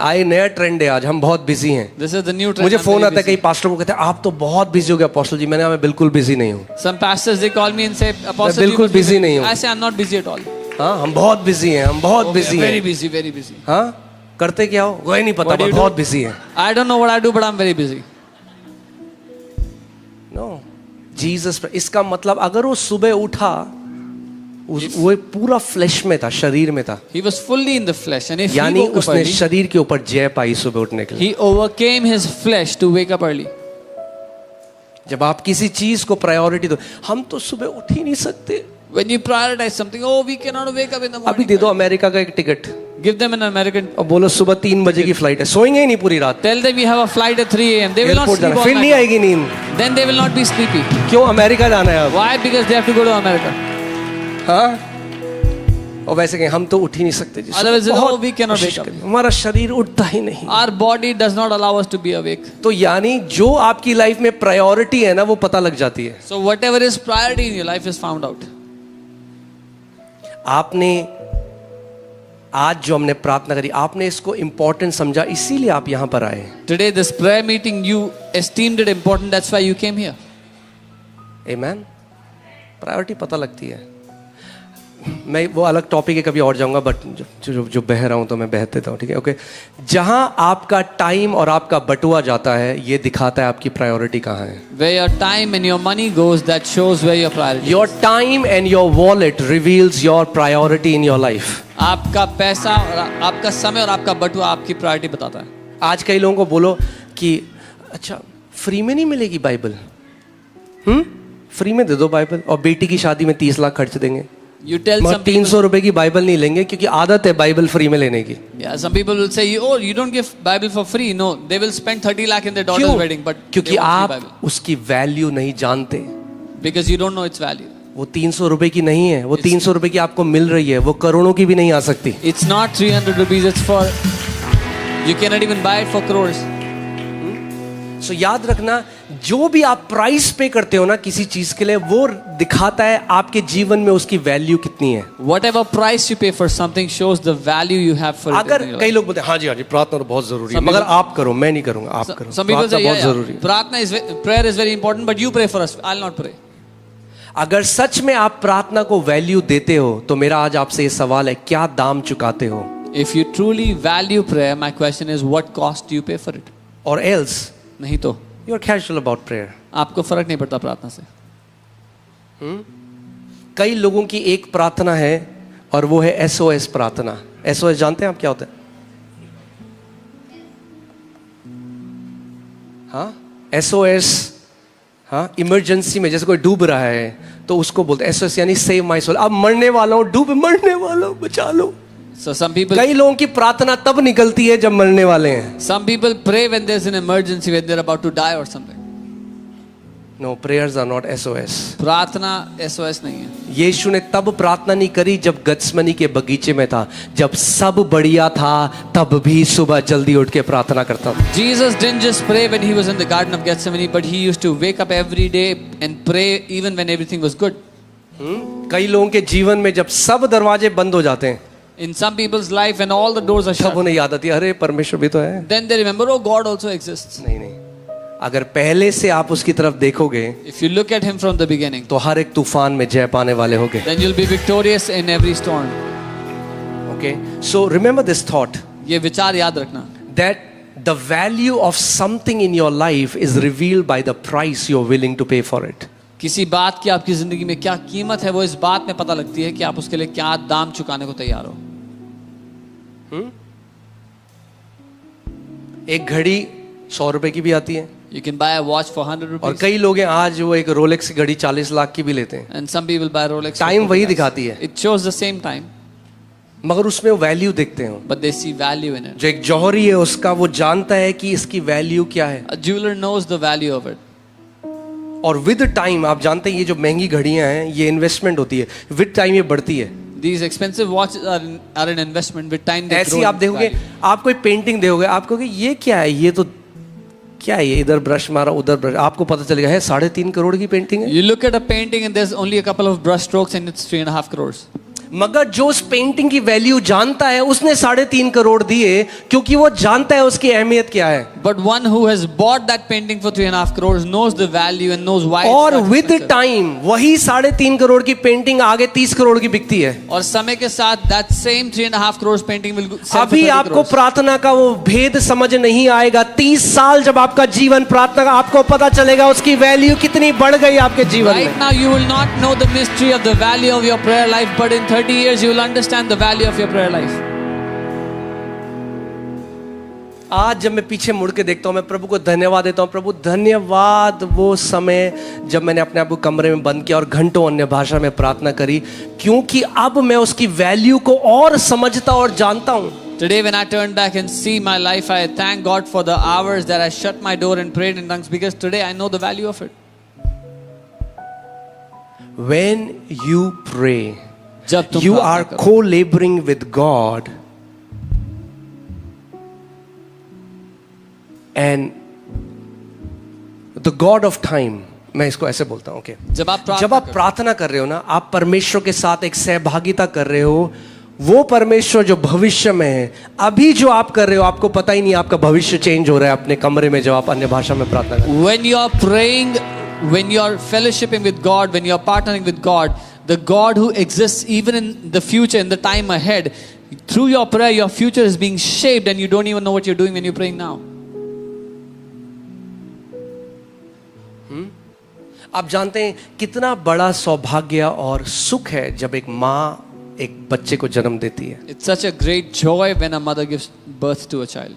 आए नया ट्रेंड है आज, हम बहुत बिजी हैं. This is the new trend. मुझे I'm फोन very आता है busy. कई पास्टर को, कहते हैं आप तो बहुत बिजी हो गए अपोस्टल जी. मैंने कहा मैं बिल्कुल बिजी नहीं हूँ. Some pastors they call me and say apostle. बिल्कुल you must be busy नहीं हूँ. I say I'm not busy at all. हाँ, हम बहुत बिजी हैं, हम बहुत बिजी Very हैं. busy, very busy. हाँ, करते क्या हो कोई नहीं पता, What do you बहुत do? बिजी हैं. I don't know what I do, but I'm very busy. No, Jesus. इसका मतलब अगर वो सुबह उठा, वो पूरा फ्लैश में था, शरीर में था. He was fully in the flesh, and if he यानी woke up उसने early, शरीर के ऊपर जय पाई सुबह उठने के लिए. he overcame his flesh to wake up early. जब आप किसी चीज को प्रायोरिटी दो, हम तो सुबह उठ ही नहीं सकते. When you prioritize something, oh, we cannot wake up in the अभी morning. दे दो अमेरिका का एक ticket Give them an American. और बोलो सुबह 3 बजे की फ्लाइट है, सोएंगे ही नहीं पूरी रात. Tell them we have a flight at 3 a.m. They will not airport sleep जाना, all फिर नहीं night. आएगी नींद. Then they will not be sleepy. क्यों अमेरिका जाना है अब? Why? Because they have to go to America. हाँ, और वैसे कहें हम तो उठ ही नहीं सकते जी. Otherwise, बहुत we cannot कोशिश wake up. करें, हमारा शरीर उठता ही नहीं. Our body does not allow us to be awake. तो यानी जो आपकी लाइफ में प्रायोरिटी है ना वो पता लग जाती है. So whatever is priority in your life is found out. आपने आज जो हमने प्रार्थना करी, आपने इसको इंपॉर्टेंट समझा, इसीलिए आप यहां पर आए. Today, this prayer meeting, you esteemed it important. That's why you came here. Amen. Priority पता लगती है. मैं वो अलग टॉपिक है, कभी और जाऊंगा, बट जो बह रहा हूं तो मैं बह देता हूं. ठीक है, ओके. जहां आपका टाइम और आपका बटुआ जाता है, ये दिखाता है आपकी प्रायोरिटी कहां है. Where your time and your money goes, that shows where your priority is. Your time and your wallet reveals your priority in your life. आपका पैसा और आपका समय और आपका बटुआ आपकी प्रायोरिटी बताता है. आज कई लोगों को बोलो कि अच्छा फ्री में नहीं मिलेगी बाइबल. फ्री में दे दो बाइबल, और बेटी की शादी में 30 लाख खर्च देंगे. You tell मगर some people, 300 रुपए की बाइबल नहीं लेंगे क्योंकि आदत है बाइबल फ्री में लेने की. yeah, some people will say, oh, you don't give Bible for free. No, they will spend 30 lakh in their daughter's wedding, but क्योंकि they won't आप read Bible उसकी वैल्यू नहीं जानते. because you don't know its value. वो 300 रुपए की नहीं है, वो 300 रुपए की आपको मिल रही है, वो करोड़ों की भी नहीं आ सकती। It's not 300 rupees, it's for, you cannot even buy it for crores. सो याद रखना, जो भी आप प्राइस पे करते हो ना किसी चीज के लिए, वो दिखाता है आपके जीवन में उसकी वैल्यू कितनी है। Whatever price you pay for something shows the value you have for it. अगर in your कई life. लोग बोलते हैं हाँ जी प्रार्थना तो बहुत जरूरी है, Some मगर people- आप करो, मैं नहीं करूंगा, आप करो। Some people प्रार्थना say, बहुत yeah, जरूरी है। Pratna is, prayer is very important, but you pray for us. I'll not pray. अगर सच में आप प्रार्थना को वैल्यू देते हो तो मेरा आज आपसे ये सवाल है, क्या दाम चुकाते हो? If you truly value prayer, my question is, what cost do you pay for it? और एल्स नहीं तो you are casual about prayer. आपको फर्क नहीं पड़ता प्रार्थना से। कई लोगों की एक प्रार्थना है और वो है SOS प्रार्थना। SOS जानते हैं आप क्या होता है? हाँ, SOS, हाँ, इमरजेंसी में जैसे कोई डूब रहा है तो उसको बोलते हैं SOS, यानी सेव माई सोल। अब मरने वाला हूं, डूब मरने वाला हूं, बचा लो। So some people, कई लोगों की प्रार्थना तब निकलती है जब मरने वाले हैं। some people pray when there's an emergency, when they're about to die or something. No, prayers are not SOS। प्रार्थना SOS नहीं है। यीशु ने तब प्रार्थना नहीं करी जब गत्समनी के बगीचे में था, जब सब बढ़िया था तब भी सुबह जल्दी उठ के प्रार्थना करता था। Jesus didn't just pray when he was in the Garden of Gethsemane, but he used to wake up every day and pray even when everything was good. कई लोगों के जीवन में जब सब दरवाजे बंद हो जाते हैं In some people's life, when all the doors are तब shut, उन्हें याद आती है, अरे परमेश्वर भी तो है। then they remember, oh, God also exists. नहीं नहीं, अगर पहले से आप उसकी तरफ देखोगे If you look at him from the beginning, तो हर एक तूफान में जय पाने वाले होगे। then you'll be victorious in every storm. Okay, so remember this thought ये विचार याद रखना, that the value of something in your life is revealed by the price you are willing to pay for it. किसी बात की आपकी जिंदगी में क्या कीमत है वो इस बात में पता लगती है कि आप उसके लिए क्या दाम चुकाने को तैयार हो। एक घड़ी 100 रुपए की भी आती है You can buy a watch for 100 और rupees, कई लोग हैं आज वो एक रोलेक्स की घड़ी 40 लाख की भी लेते हैं, and some people buy Rolex. for time 40 वही lakhs. दिखाती है, It shows the same time, मगर उसमें वो वैल्यू देखते हो। but they see value in it. जो एक जौहरी है उसका वो जानता है कि इसकी वैल्यू क्या है, A jeweler knows the value of it. और विद टाइम आप जानते हैं ये जो महंगी घड़ियां हैं ये इन्वेस्टमेंट होती है, विद टाइम ये बढ़ती है। These expensive watches are an investment. With time, they ऐसी grow आप in देखोगे, value. आप कोई पेंटिंग देखोगे, आप कहोगे ये क्या है, ये तो क्या है, ये इधर ब्रश मारा उधर ब्रश, आपको पता चलेगा है 3.5 करोड़ की पेंटिंग है। You look at a painting and there's only a couple of brush strokes and it's 3.5 crores. मगर जो उस पेंटिंग की वैल्यू जानता है उसने 3.5 करोड़ दिए, क्योंकि वो जानता है उसकी अहमियत क्या है। But one who has bought that painting for 3.5 crores knows the value and knows why. और it's that with expensive. Time वही 3.5 करोड़ की पेंटिंग आगे 30 करोड़ की बिकती है। और समय के साथ that same 3.5 crores painting will sell for अभी 30 आपको crores. प्रार्थना का वो भेद समझ नहीं आएगा, 30 साल जब आपका जीवन प्रार्थना का, आपको पता चलेगा उसकी वैल्यू कितनी बढ़ गई आपके जीवन Right में। now you will not know the mystery of the value of your prayer life, but in 30 years you will understand the value of your prayer life. आज जब मैं पीछे मुड़ के देखता हूँ मैं प्रभु को धन्यवाद देता हूँ, प्रभु धन्यवाद वो समय जब मैंने अपने आप को कमरे में बंद किया और घंटों अन्य भाषा में प्रार्थना करी, क्योंकि अब मैं उसकी वैल्यू को और समझता और जानता हूँ। Today when I turn back and see my life, I thank God for the hours that I shut my door and prayed in tongues, because today I know the value of it. When you pray, जब तुम you प्रार्थना are करो, co-laboring with God and the God of time, मैं इसको ऐसे बोलता हूँ, okay. जब आप जब आप प्रार्थना कर रहे हो ना, आप परमेश्वर के साथ एक सहभागिता कर रहे हो। वो परमेश्वर जो भविष्य में है, अभी जो आप कर रहे हो आपको पता ही नहीं आपका भविष्य चेंज हो रहा है अपने कमरे में जब आप अन्य भाषा में प्रार्थना कर रहे हो। when you are praying, when you are fellowshipping with God, when you are partnering with God, the God who exists even in the future, in the time ahead, through your prayer, your future is being shaped and you don't even know what you're doing when you're praying now. आप जानते हैं कितना बड़ा सौभाग्य और सुख है जब एक माँ एक बच्चे को जन्म देती है। It's such a great joy when a mother gives birth to a child.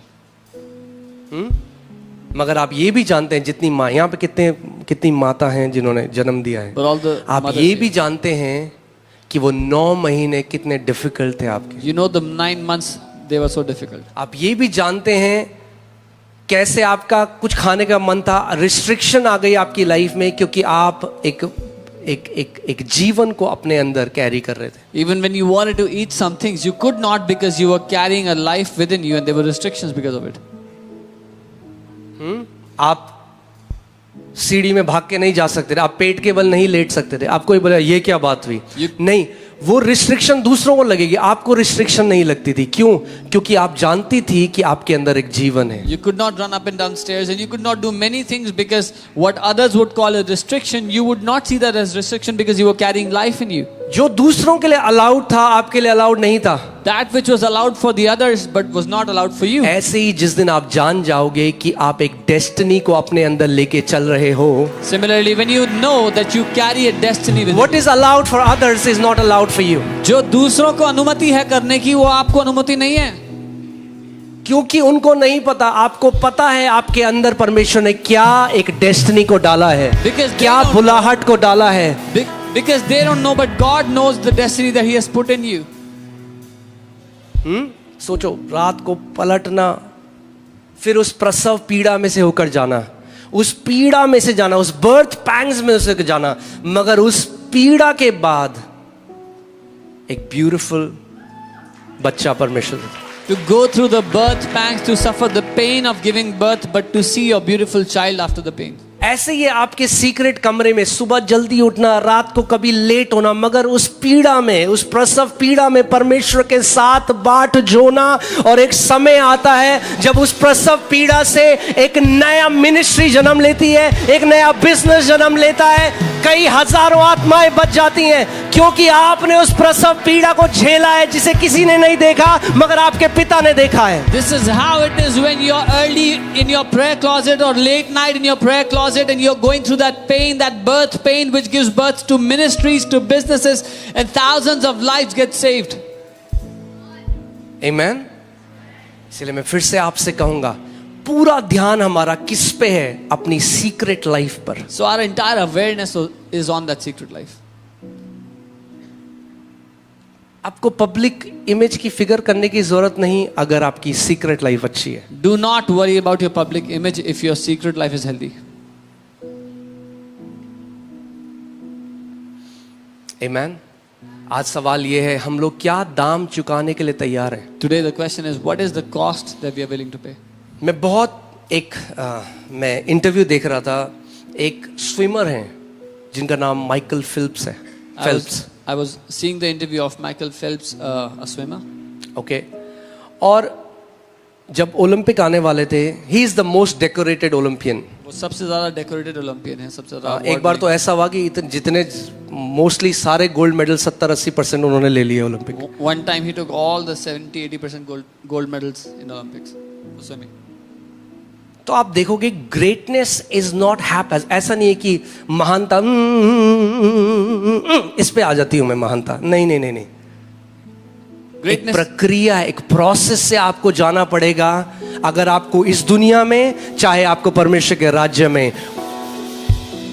मगर आप ये भी जानते हैं जितनी माँ यहाँ पे कितनी माता हैं जिन्होंने जन्म दिया है, But all the आप mothers ये here, भी जानते हैं कि वो 9 महीने कितने डिफिकल्ट थे आपके। you know the 9 months they were so difficult. आप ये भी जानते हैं कैसे आपका कुछ खाने का मन था, रिस्ट्रिक्शन आ गई आपकी लाइफ में, क्योंकि आप एक एक एक एक जीवन को अपने अंदर कैरी कर रहे थे. Even when you wanted to eat some things, you could not because you were carrying a life within you and there were restrictions because of it. आप सीढ़ी में भाग के नहीं जा सकते थे, आप पेट के बल नहीं लेट सकते थे. आपको ही बोला ये क्या बात हुई? नहीं, वो रिस्ट्रिक्शन दूसरों को लगेगी, आपको रिस्ट्रिक्शन नहीं लगती थी. क्यों? क्योंकि आप जानती थी कि आपके अंदर एक जीवन है. You could not run up and down stairs and you could not do many things because what others would call a restriction, you would not see that as restriction because you were carrying life in you. जो दूसरों के लिए allowed था, आपके लिए allowed नहीं था. That which was allowed for the others but was not allowed for you. ऐसे ही जिस दिन आप जान जाओगे कि आप एक डेस्टिनी को अपने अंदर लेके चल रहे हो. Similarly, when you know that you carry a destiny within What is allowed for others is not allowed for you. जो दूसरों को अनुमति है करने की, वो आपको अनुमति नहीं है. क्योंकि उनको नहीं पता, आपको पता है आपके अंदर परमेश्वर ने क्या एक डेस्टिनी को डाला है, Because क्या they don't- बुलाहट को डाला है. Because they don't know, but God knows the destiny that He has put in you. सोचो, रात को पलटना, फिर उस प्रसव पीड़ा में से होकर जाना, उस पीड़ा में से जाना, उस बर्थ पैंग्स में से जाना, मगर उस पीड़ा के बाद एक ब्यूटीफुल बच्चा परमेश्वर देता. To go through the birth pangs, to suffer the pain of giving birth, but to see your beautiful child after the pain. ऐसे ही आपके सीक्रेट कमरे में सुबह जल्दी उठना, रात को कभी लेट होना, मगर उस पीड़ा में, उस प्रसव पीड़ा में परमेश्वर के साथ बाट जोना. और एक समय आता है जब उस प्रसव पीड़ा से एक नया मिनिस्ट्री जन्म लेती है, एक नया बिजनेस जन्म लेता है, कई हजारों आत्माएं बच जाती हैं, क्योंकि आपने उस प्रसव पीड़ा को झेला है जिसे किसी ने नहीं देखा मगर आपके पिता ने देखा है. This is how it is when you're early in your prayer closet or late night in your prayer closet and you're going through that pain, that birth pain which gives birth to ministries, to businesses, and thousands of lives get saved. Amen. इसलिए मैं फिर से आपसे कहूंगा, पूरा ध्यान हमारा किस पे है? अपनी सीक्रेट लाइफ पर. So our entire awareness is on that secret life. आपको पब्लिक इमेज की फिगर करने की जरूरत नहीं अगर आपकी सीक्रेट लाइफ अच्छी है. Do not worry about your public image if your secret life is healthy. Amen. आज सवाल ये है, हम लोग क्या दाम चुकाने के लिए तैयार हैं? Today the question is, what is the cost that we are willing to pay? मैं मैं इंटरव्यू देख रहा था, एक स्विमर हैं जिनका नाम माइकल फिल्प्स है. I was seeing the interview of Michael Phelps, a swimmer. Okay. और जब ओलंपिक आने वाले थे, he is the most decorated Olympian. वो सबसे ज्यादा डेकोरेटेड ओलंपियन है, सबसे ज्यादा. एक बार तो ऐसा हुआ कि जितने मोस्टली सारे गोल्ड मेडल 70-80% उन्होंने ले लिए Olympic. One time he took all the 70-80% gold medals in Olympics for swimming. तो आप देखोगे, ग्रेटनेस इज नॉट हैपन. ऐसा नहीं है कि महानता इस पे आ जाती हूं मैं महानता. नहीं नहीं नहीं नहीं. एक प्रक्रिया, एक प्रोसेस से आपको जाना पड़ेगा अगर आपको इस दुनिया में, चाहे आपको परमेश्वर के राज्य में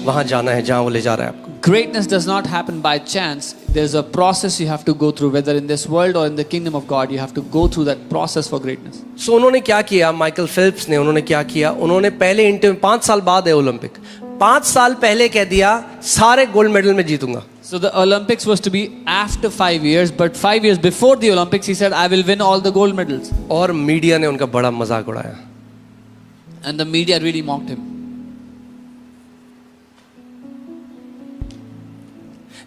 वहां जाना है जहां वो ले जा रहा है आपको. Greatness does not happen by chance. There's a process you have to go through, whether in this world or in the kingdom of God. You have to go through that process for greatness. So उन्होंने क्या किया, Michael Phelps ने, उन्होंने क्या किया, उन्होंने पहले interview, 5 साल बाद है ओलंपिक, 5 साल पहले कह दिया सारे गोल्ड मेडल में जीतूंगा. So the Olympics was to be after 5 years, but 5 years before the Olympics, he said, I will win all the gold medals. और मीडिया ने उनका बड़ा मजाक उड़ाया. And the media really mocked him.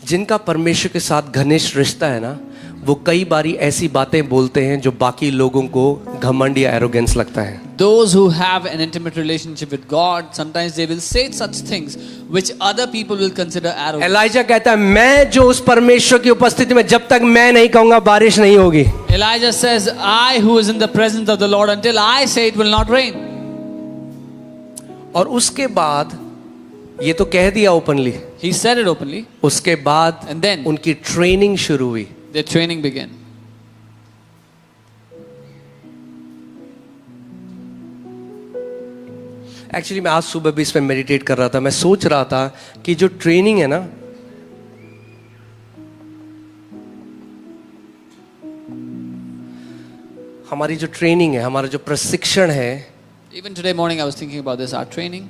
जिनका परमेश्वर के साथ घनिष्ठ रिश्ता है ना, वो कई बारी ऐसी बातें बोलते हैं जो बाकी लोगों को घमंड या एरोगेंस लगता है. Those who have an intimate relationship with God, sometimes they will say such things which other people will consider arrogant. Elijah कहता है, मैं जो उस परमेश्वर की उपस्थिति में जब तक मैं नहीं कहूंगा बारिश नहीं होगी. Elijah says, I who is in the presence of the Lord, until I say it will not rain. और उसके बाद ये तो कह दिया openly, He said it openly. उसके बाद And then उनकी ट्रेनिंग शुरू हुई. their training began. एक्चुअली मैं आज सुबह भी इस पे मेडिटेट कर रहा था. मैं सोच रहा था कि जो ट्रेनिंग है ना, हमारी जो ट्रेनिंग है, हमारा जो प्रशिक्षण है, Even today morning I was thinking about this, our training.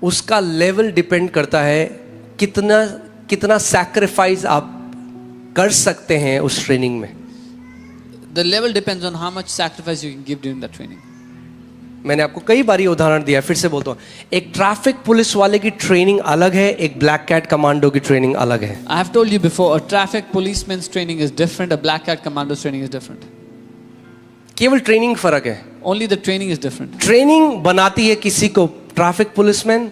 उसका लेवल डिपेंड करता है कितना सैक्रिफाइस आप कर सकते हैं उस ट्रेनिंग में. The level depends on how much sacrifice you can give during that training. मैंने आपको कई बार ये उदाहरण दिया, फिर से बोलता हूँ. एक ट्रैफिक पुलिस वाले की ट्रेनिंग अलग है, एक ब्लैक कैट कमांडो की ट्रेनिंग अलग है. I have told you before, a traffic policeman's training is different, a black cat commando's training is different. केवल ट्रेनिंग फर्क है. Only the training is different. Training बनाती है किसी को ट्रैफिक पुलिसमैन,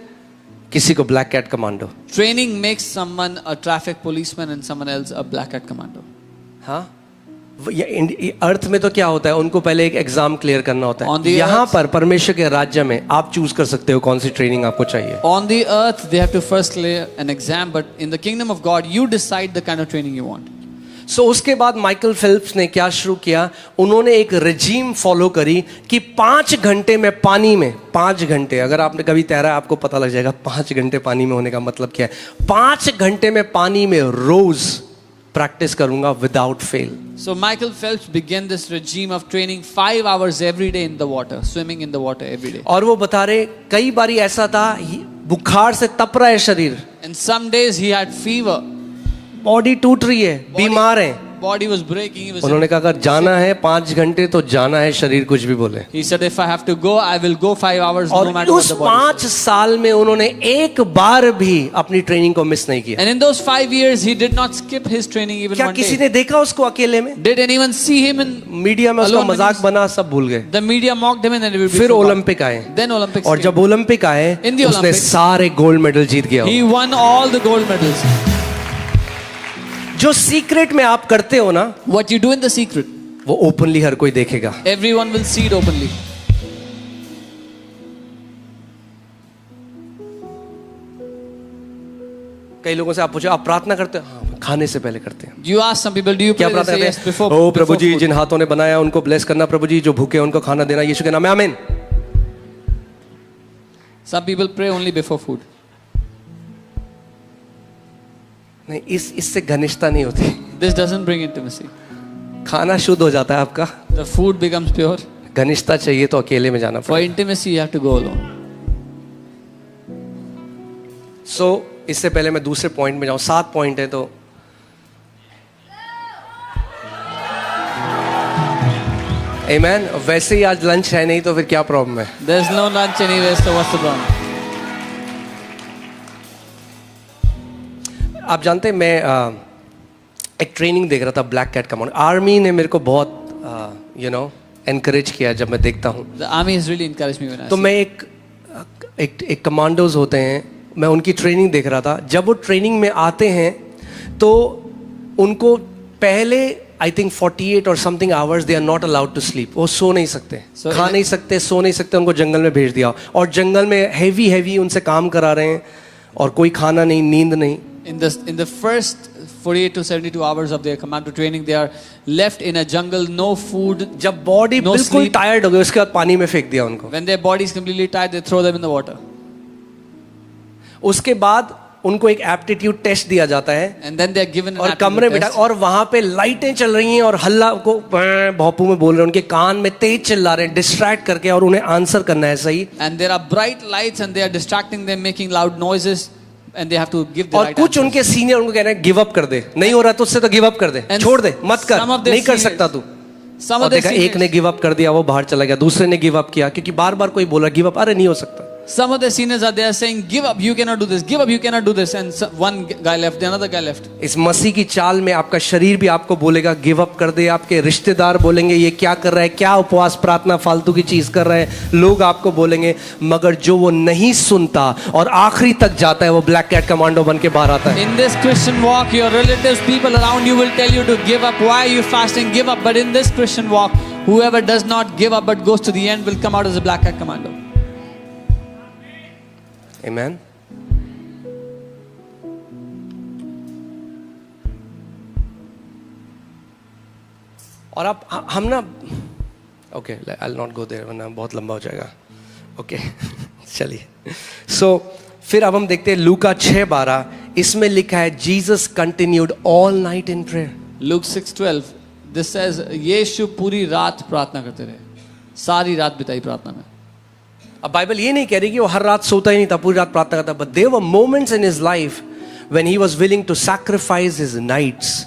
किसी को black cat commando. Training makes someone a traffic policeman and someone else a black cat commando. हाँ, अर्थ में तो क्या होता है, उनको पहले एक एग्जाम क्लियर करना होता On है. the यहाँ earth- पर परमेश्वर के राज्य में आप चूज कर सकते हो कौन सी ट्रेनिंग आपको चाहिए. On the earth, they have to first clear an exam, but in the kingdom of God, you decide the kind of training you want. सो उसके बाद माइकल फेल्प्स ने क्या शुरू किया, उन्होंने एक रेजीम फॉलो करी कि 5 घंटे में पानी में, 5 घंटे, अगर आपने कभी तैरा है आपको पता लग जाएगा 5 घंटे पानी में होने का मतलब क्या है. 5 घंटे में पानी में रोज प्रैक्टिस करूंगा without fail. So Michael Phelps began this regime of training 5 hours every day in the water, swimming in the water every day. और वो बता रहे कई बारी ऐसा था, बुखार से तप रहा है शरीर, And some days he had fever. Body टूट रही है, बीमार है. Body was breaking. He was. उन्होंने कहा अगर जाना है 5 घंटे तो जाना है, शरीर कुछ भी बोले. He said, if I have to go, I will go 5 hours, no और matter what उस the body 5 says. साल में उन्होंने एक बार भी अपनी ट्रेनिंग को मिस नहीं किया. And in those 5 years, he did not skip his training even क्या one किसी day. ने देखा उसको अकेले में? Did anyone see him in? Media में उसका Alone when मजाक he's- बना, सब भूल गए. The media mocked him and then it would be फिर forgotten. ओलंपिक आए, Then Olympics और came. जब ओलंपिक आए In the उसने Olympics- सारे गोल्ड मेडल जीत गया. He won all the gold medals. जो सीक्रेट में आप करते हो ना, What you do in the secret, वो ओपनली हर कोई देखेगा. everyone will see it openly. कई लोगों से आप पूछो आप प्रार्थना करते हो? हाँ, खाने से पहले करते हैं. You ask some people, do you क्या pray? They प्रार्थना say yes करते before. हैं? ओ प्रभु before जी, food. जिन हाथों ने बनाया उनको ब्लेस करना, प्रभु जी जो भूखे हैं उनको खाना देना, यीशु के नाम में आमीन. Some people pray only before food. नहीं, इससे घनिष्ठता नहीं होती. This doesn't bring intimacy. खाना शुद्ध हो जाता है आपका, The food becomes pure. घनिष्ठता चाहिए तो अकेले में जाना For पड़ेगा. intimacy, you have to go alone. सो इससे पहले मैं दूसरे पॉइंट में जाऊं, 7 पॉइंट है तो आमीन. वैसे ही आज लंच है नहीं तो फिर क्या प्रॉब्लम है? There's no lunch anyway, so what's the problem? आप जानते हैं मैं एक ट्रेनिंग देख रहा था ब्लैक कैट कमांड. आर्मी ने मेरे को बहुत एनकरेज किया जब मैं देखता हूँ. The army has really encouraged me when I तो see. मैं एक कमांडोज होते हैं, मैं उनकी ट्रेनिंग देख रहा था. जब वो ट्रेनिंग में आते हैं तो उनको पहले आई थिंक 48 और something hours they are not allowed to sleep. वो सो नहीं सकते, So खा नहीं सकते, सो नहीं सकते. उनको जंगल में भेज दिया और जंगल में हैवी उनसे काम करा रहे हैं और कोई खाना नहीं, नींद नहीं. In the first 48 to 72 hours of their commando training, they are left in a jungle, no food. जब बॉडी No बिल्कुल sleep. टायर्ड हो गई उसके बाद पानी में फेंक दिया उनको. When their body is completely tired, they throw them in the water. उसके बाद उनको एक एप्टीट्यूड टेस्ट दिया जाता है And then they are given an और aptitude कमरे में test. और वहां पे लाइटें चल रही हैं और हल्ला को भोंपू में बोल रहे हैं, उनके कान में तेज चिल्ला रहे हैं डिस्ट्रैक्ट करके, और उन्हें आंसर करना है सही. And there are bright lights and they are distracting them, making loud noises, and they have to give the और right कुछ answers. उनके सीनियर उनको कह रहे हैं गिव अप कर दे, नहीं हो रहा तो उससे तो गिव अप कर दे, And छोड़ दे, मत कर, some of their नहीं कर seniors- सकता तू. Some और of their देखा एक ने seniors, गिव अप कर दिया, वो बाहर चला गया. दूसरे ने गिव अप किया क्योंकि बार बार कोई बोला गिव अप, अरे नहीं हो सकता. some of their seniors are there saying, "Give up, you cannot do this. Give up, you cannot do this." And one guy left, another guy left. इस मसीह की चाल में आपका शरीर भी आपको बोलेगा गिव अप कर दे, आपके रिश्तेदार बोलेंगे ये क्या कर रहा है, क्या उपवास प्रार्थना फालतू की चीज कर रहा है, लोग आपको बोलेंगे. मगर जो वो नहीं सुनता और आखिरी तक जाता है वो ब्लैक कैट कमांडो बन के बाहर आता है. In this Christian walk, your relatives, people around you will tell you to give up. Why are you fasting? Give up. But in this Christian walk, whoever does not give up but goes to the end will come out as a black cat commando. Amen. और आप हम ना okay I will not go there वरना बहुत लंबा हो जाएगा. Okay चलिए. सो फिर अब हम देखते हैं लूका 6:12. इसमें लिखा है Jesus continued all night in prayer. Luke 6:12. This says, यीशु पूरी रात प्रार्थना करते रहे, सारी रात बिताई प्रार्थना में. अब बाइबल ये नहीं कह रही कि वो हर रात सोता ही नहीं था, पूरी रात प्रार्थना करता. But there were moments in his life when he was willing to sacrifice his nights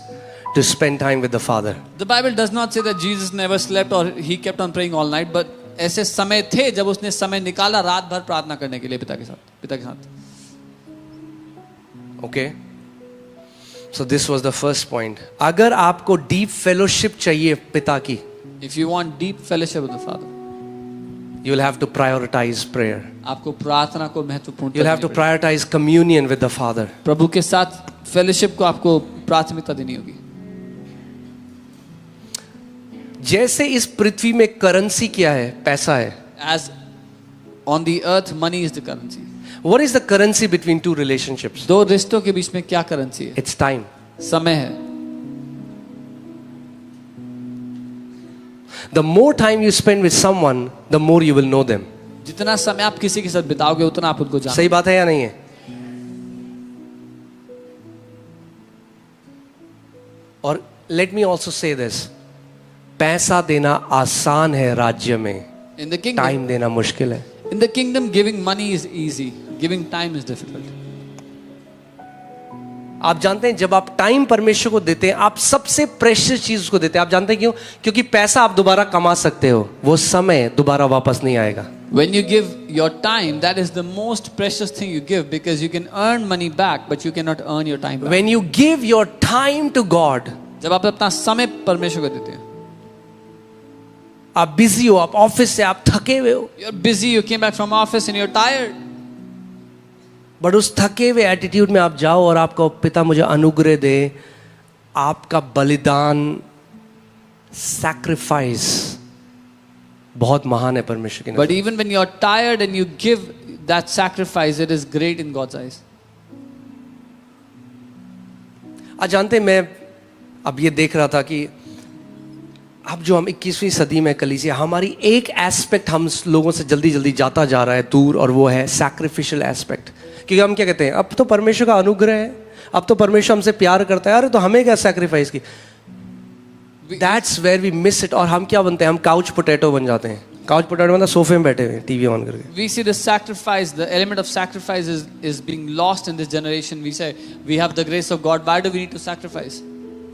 to spend time with the Father. The Bible does not say that Jesus never slept or he kept on praying all night, but ऐसे समय थे जब उसने समय निकाला रात भर प्रार्थना करने के लिए पिता के साथ. Okay? So this was the first point. अगर आपको deep fellowship चाहिए पिता की, If you want deep fellowship with the Father, you will have to prioritize prayer. आपको प्रार्थना को महत्वपूर्ण You'll have to prioritize communion with the Father. प्रभु के साथ फेलोशिप को आपको प्राथमिकता देनी होगी. जैसे इस पृथ्वी में करेंसी क्या है? पैसा है. As on the earth, money is the currency. What is the currency between two relationships? दो रिश्तों के बीच में क्या करेंसी है? It's time. समय है. The more time you spend with someone, the more you will know them. जितना समय आप किसी के साथ बिताओगे उतना आप उनको जानोगे. सही बात है या नहीं है? और let me also say this. पैसा देना आसान है राज्य में. In the kingdom, टाइम देना मुश्किल है. in the kingdom, giving money is easy. Giving time is difficult. आप जानते हैं जब आप टाइम परमेश्वर को देते हैं, आप सबसे प्रेशियस चीज उसको देते हैं. आप जानते हैं क्यों? क्योंकि पैसा आप दोबारा कमा सकते हो, वो समय दोबारा वापस नहीं आएगा. When you give your time, that is the most precious thing you give, because you can earn money back, but you cannot earn your time back. When you give your time to God, जब आप अपना समय परमेश्वर को देते हैं, आप busy हो, आप ऑफिस से आप थके हुए हो, you're busy, you came back from office and you're tired. But उस थके हुए एटीट्यूड में आप जाओ और आपका पिता मुझे अनुग्रह दे, आपका बलिदान, सैक्रिफाइस बहुत महान है परमेश्वर की नजर. But even when you're tired and you give that sacrifice, it is great in God's eyes. आज जानते हैं, मैं अब ये देख रहा था कि अब जो हम 21वीं सदी में कलीसिया, हमारी एक एस्पेक्ट हम लोगों से जल्दी जल्दी जाता जा रहा है दूर, और वो है सैक्रिफिशियल एस्पेक्ट. क्योंकि हम क्या कहते हैं, अब तो परमेश्वर का अनुग्रह है, अब तो परमेश्वर हमसे प्यार करता है, अरे तो हमें क्या सैक्रिफाइस की. That's where we miss it. और हम क्या बनते हैं? हम काउच पोटैटो बन जाते हैं. काउच पोटैटो मतलब सोफे में बैठे हुए टीवी ऑन करके. We see the sacrifice, the element of sacrifice is being lost in this generation. We say we have the grace of God. Why do we need to sacrifice?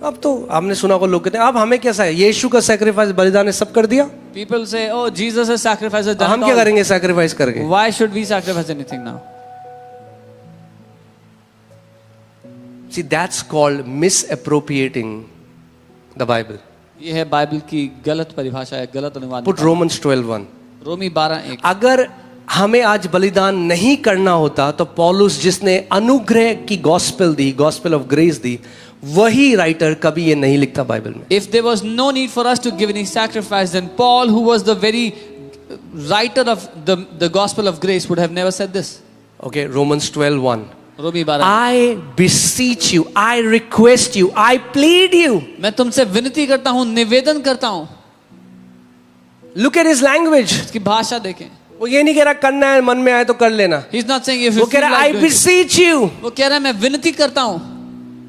अब तो हमने सुना को लोग कहते हैं अब हमें कैसा है, यीशु का सैक्रिफाइस बलिदान ने सब कर दिया, People say, oh, Jesus has sacrificed, has done हम it क्या all. करेंगे सैक्रिफाइस करके. Why should we sacrifice anything now? See, that's called misappropriating the Bible. ये है बाइबल की गलत परिभाषा है, गलत अनुवाद. Put Romans 12:1. रोमी 12:1. अगर हमें आज बलिदान नहीं करना होता तो पौलुस जिसने अनुग्रह की गॉस्पेल दी, गॉस्पेल ऑफ ग्रेस दी, वही राइटर कभी ये नहीं लिखता बाइबल में. If there was no need for us to give any sacrifice, then Paul, who was the very writer of the gospel of grace, would have never said this. Okay, Romans 12:1. Romi 12. I beseech you, I request you, I plead you. मैं तुमसे विनती करता हूँ, निवेदन करता हूँ. Look at his language. इसकी भाषा देखें. वो ये नहीं कह रहा करना है, मन में आए तो कर लेना. He's not saying if वो you कह feel रहा है I like doing it. beseech you. वो कह रहा है मैं विनती करता हूँ.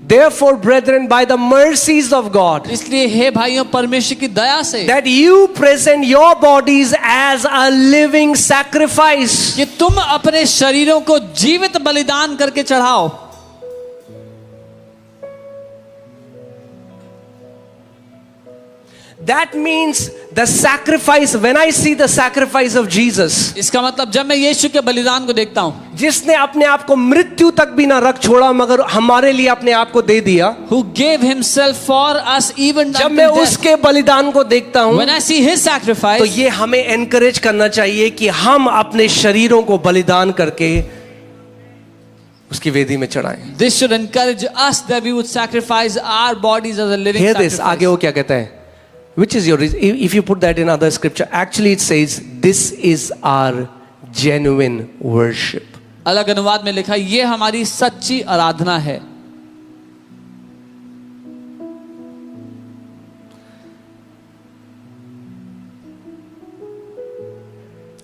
Therefore, brethren, by the mercies of God, इसलिए हे भाइयों परमेश्वर की दया से that you present your bodies as a living sacrifice. कि तुम अपने शरीरों को जीवित बलिदान करके चढ़ाओ. That means the sacrifice, when I see the sacrifice of Jesus, इसका मतलब जब मैं यीशु के बलिदान को देखता हूँ, जिसने अपने आप को मृत्यु तक भी ना रख छोड़ा मगर हमारे लिए अपने आप को दे दिया, who gave himself for us even जब until मैं death. उसके बलिदान को देखता हूँ When I see his तो sacrifice, ये हमें एनकरेज करना चाहिए कि हम अपने शरीरों को बलिदान करके उसकी वेदी में चढ़ाएं. this should encourage us that we would sacrifice our bodies as a living Hear this, sacrifice. आगे वो क्या कहता है? Which is your reason? If you put that in other scripture, actually it says, this is our genuine worship. अलग अनुवाद में लिखा ये हमारी सच्ची आराधना है.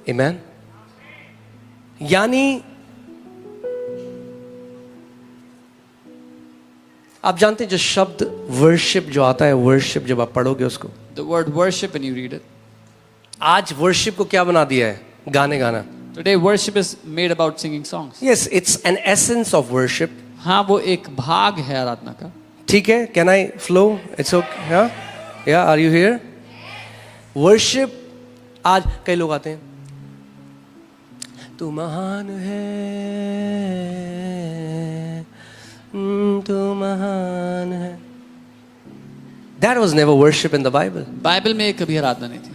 Amen? यानी आप जानते हैं जो शब्द वर्शिप जो आता है, वर्शिप जब आप पढ़ोगे उसको, The word worship when you read it. आज वर्शिप को क्या बना दिया है? गाने गाना. Today worship is made about singing songs. Yes, it's an essence of worship. हाँ, वो एक भाग है आराधना का। ठीक है, can I flow? It's okay, या आर यू हियर? वर्शिप, आज कई लोग आते हैं, तू महान है, तू महान है। That was never worship in the Bible. Bible में कभी आराधना नहीं थी।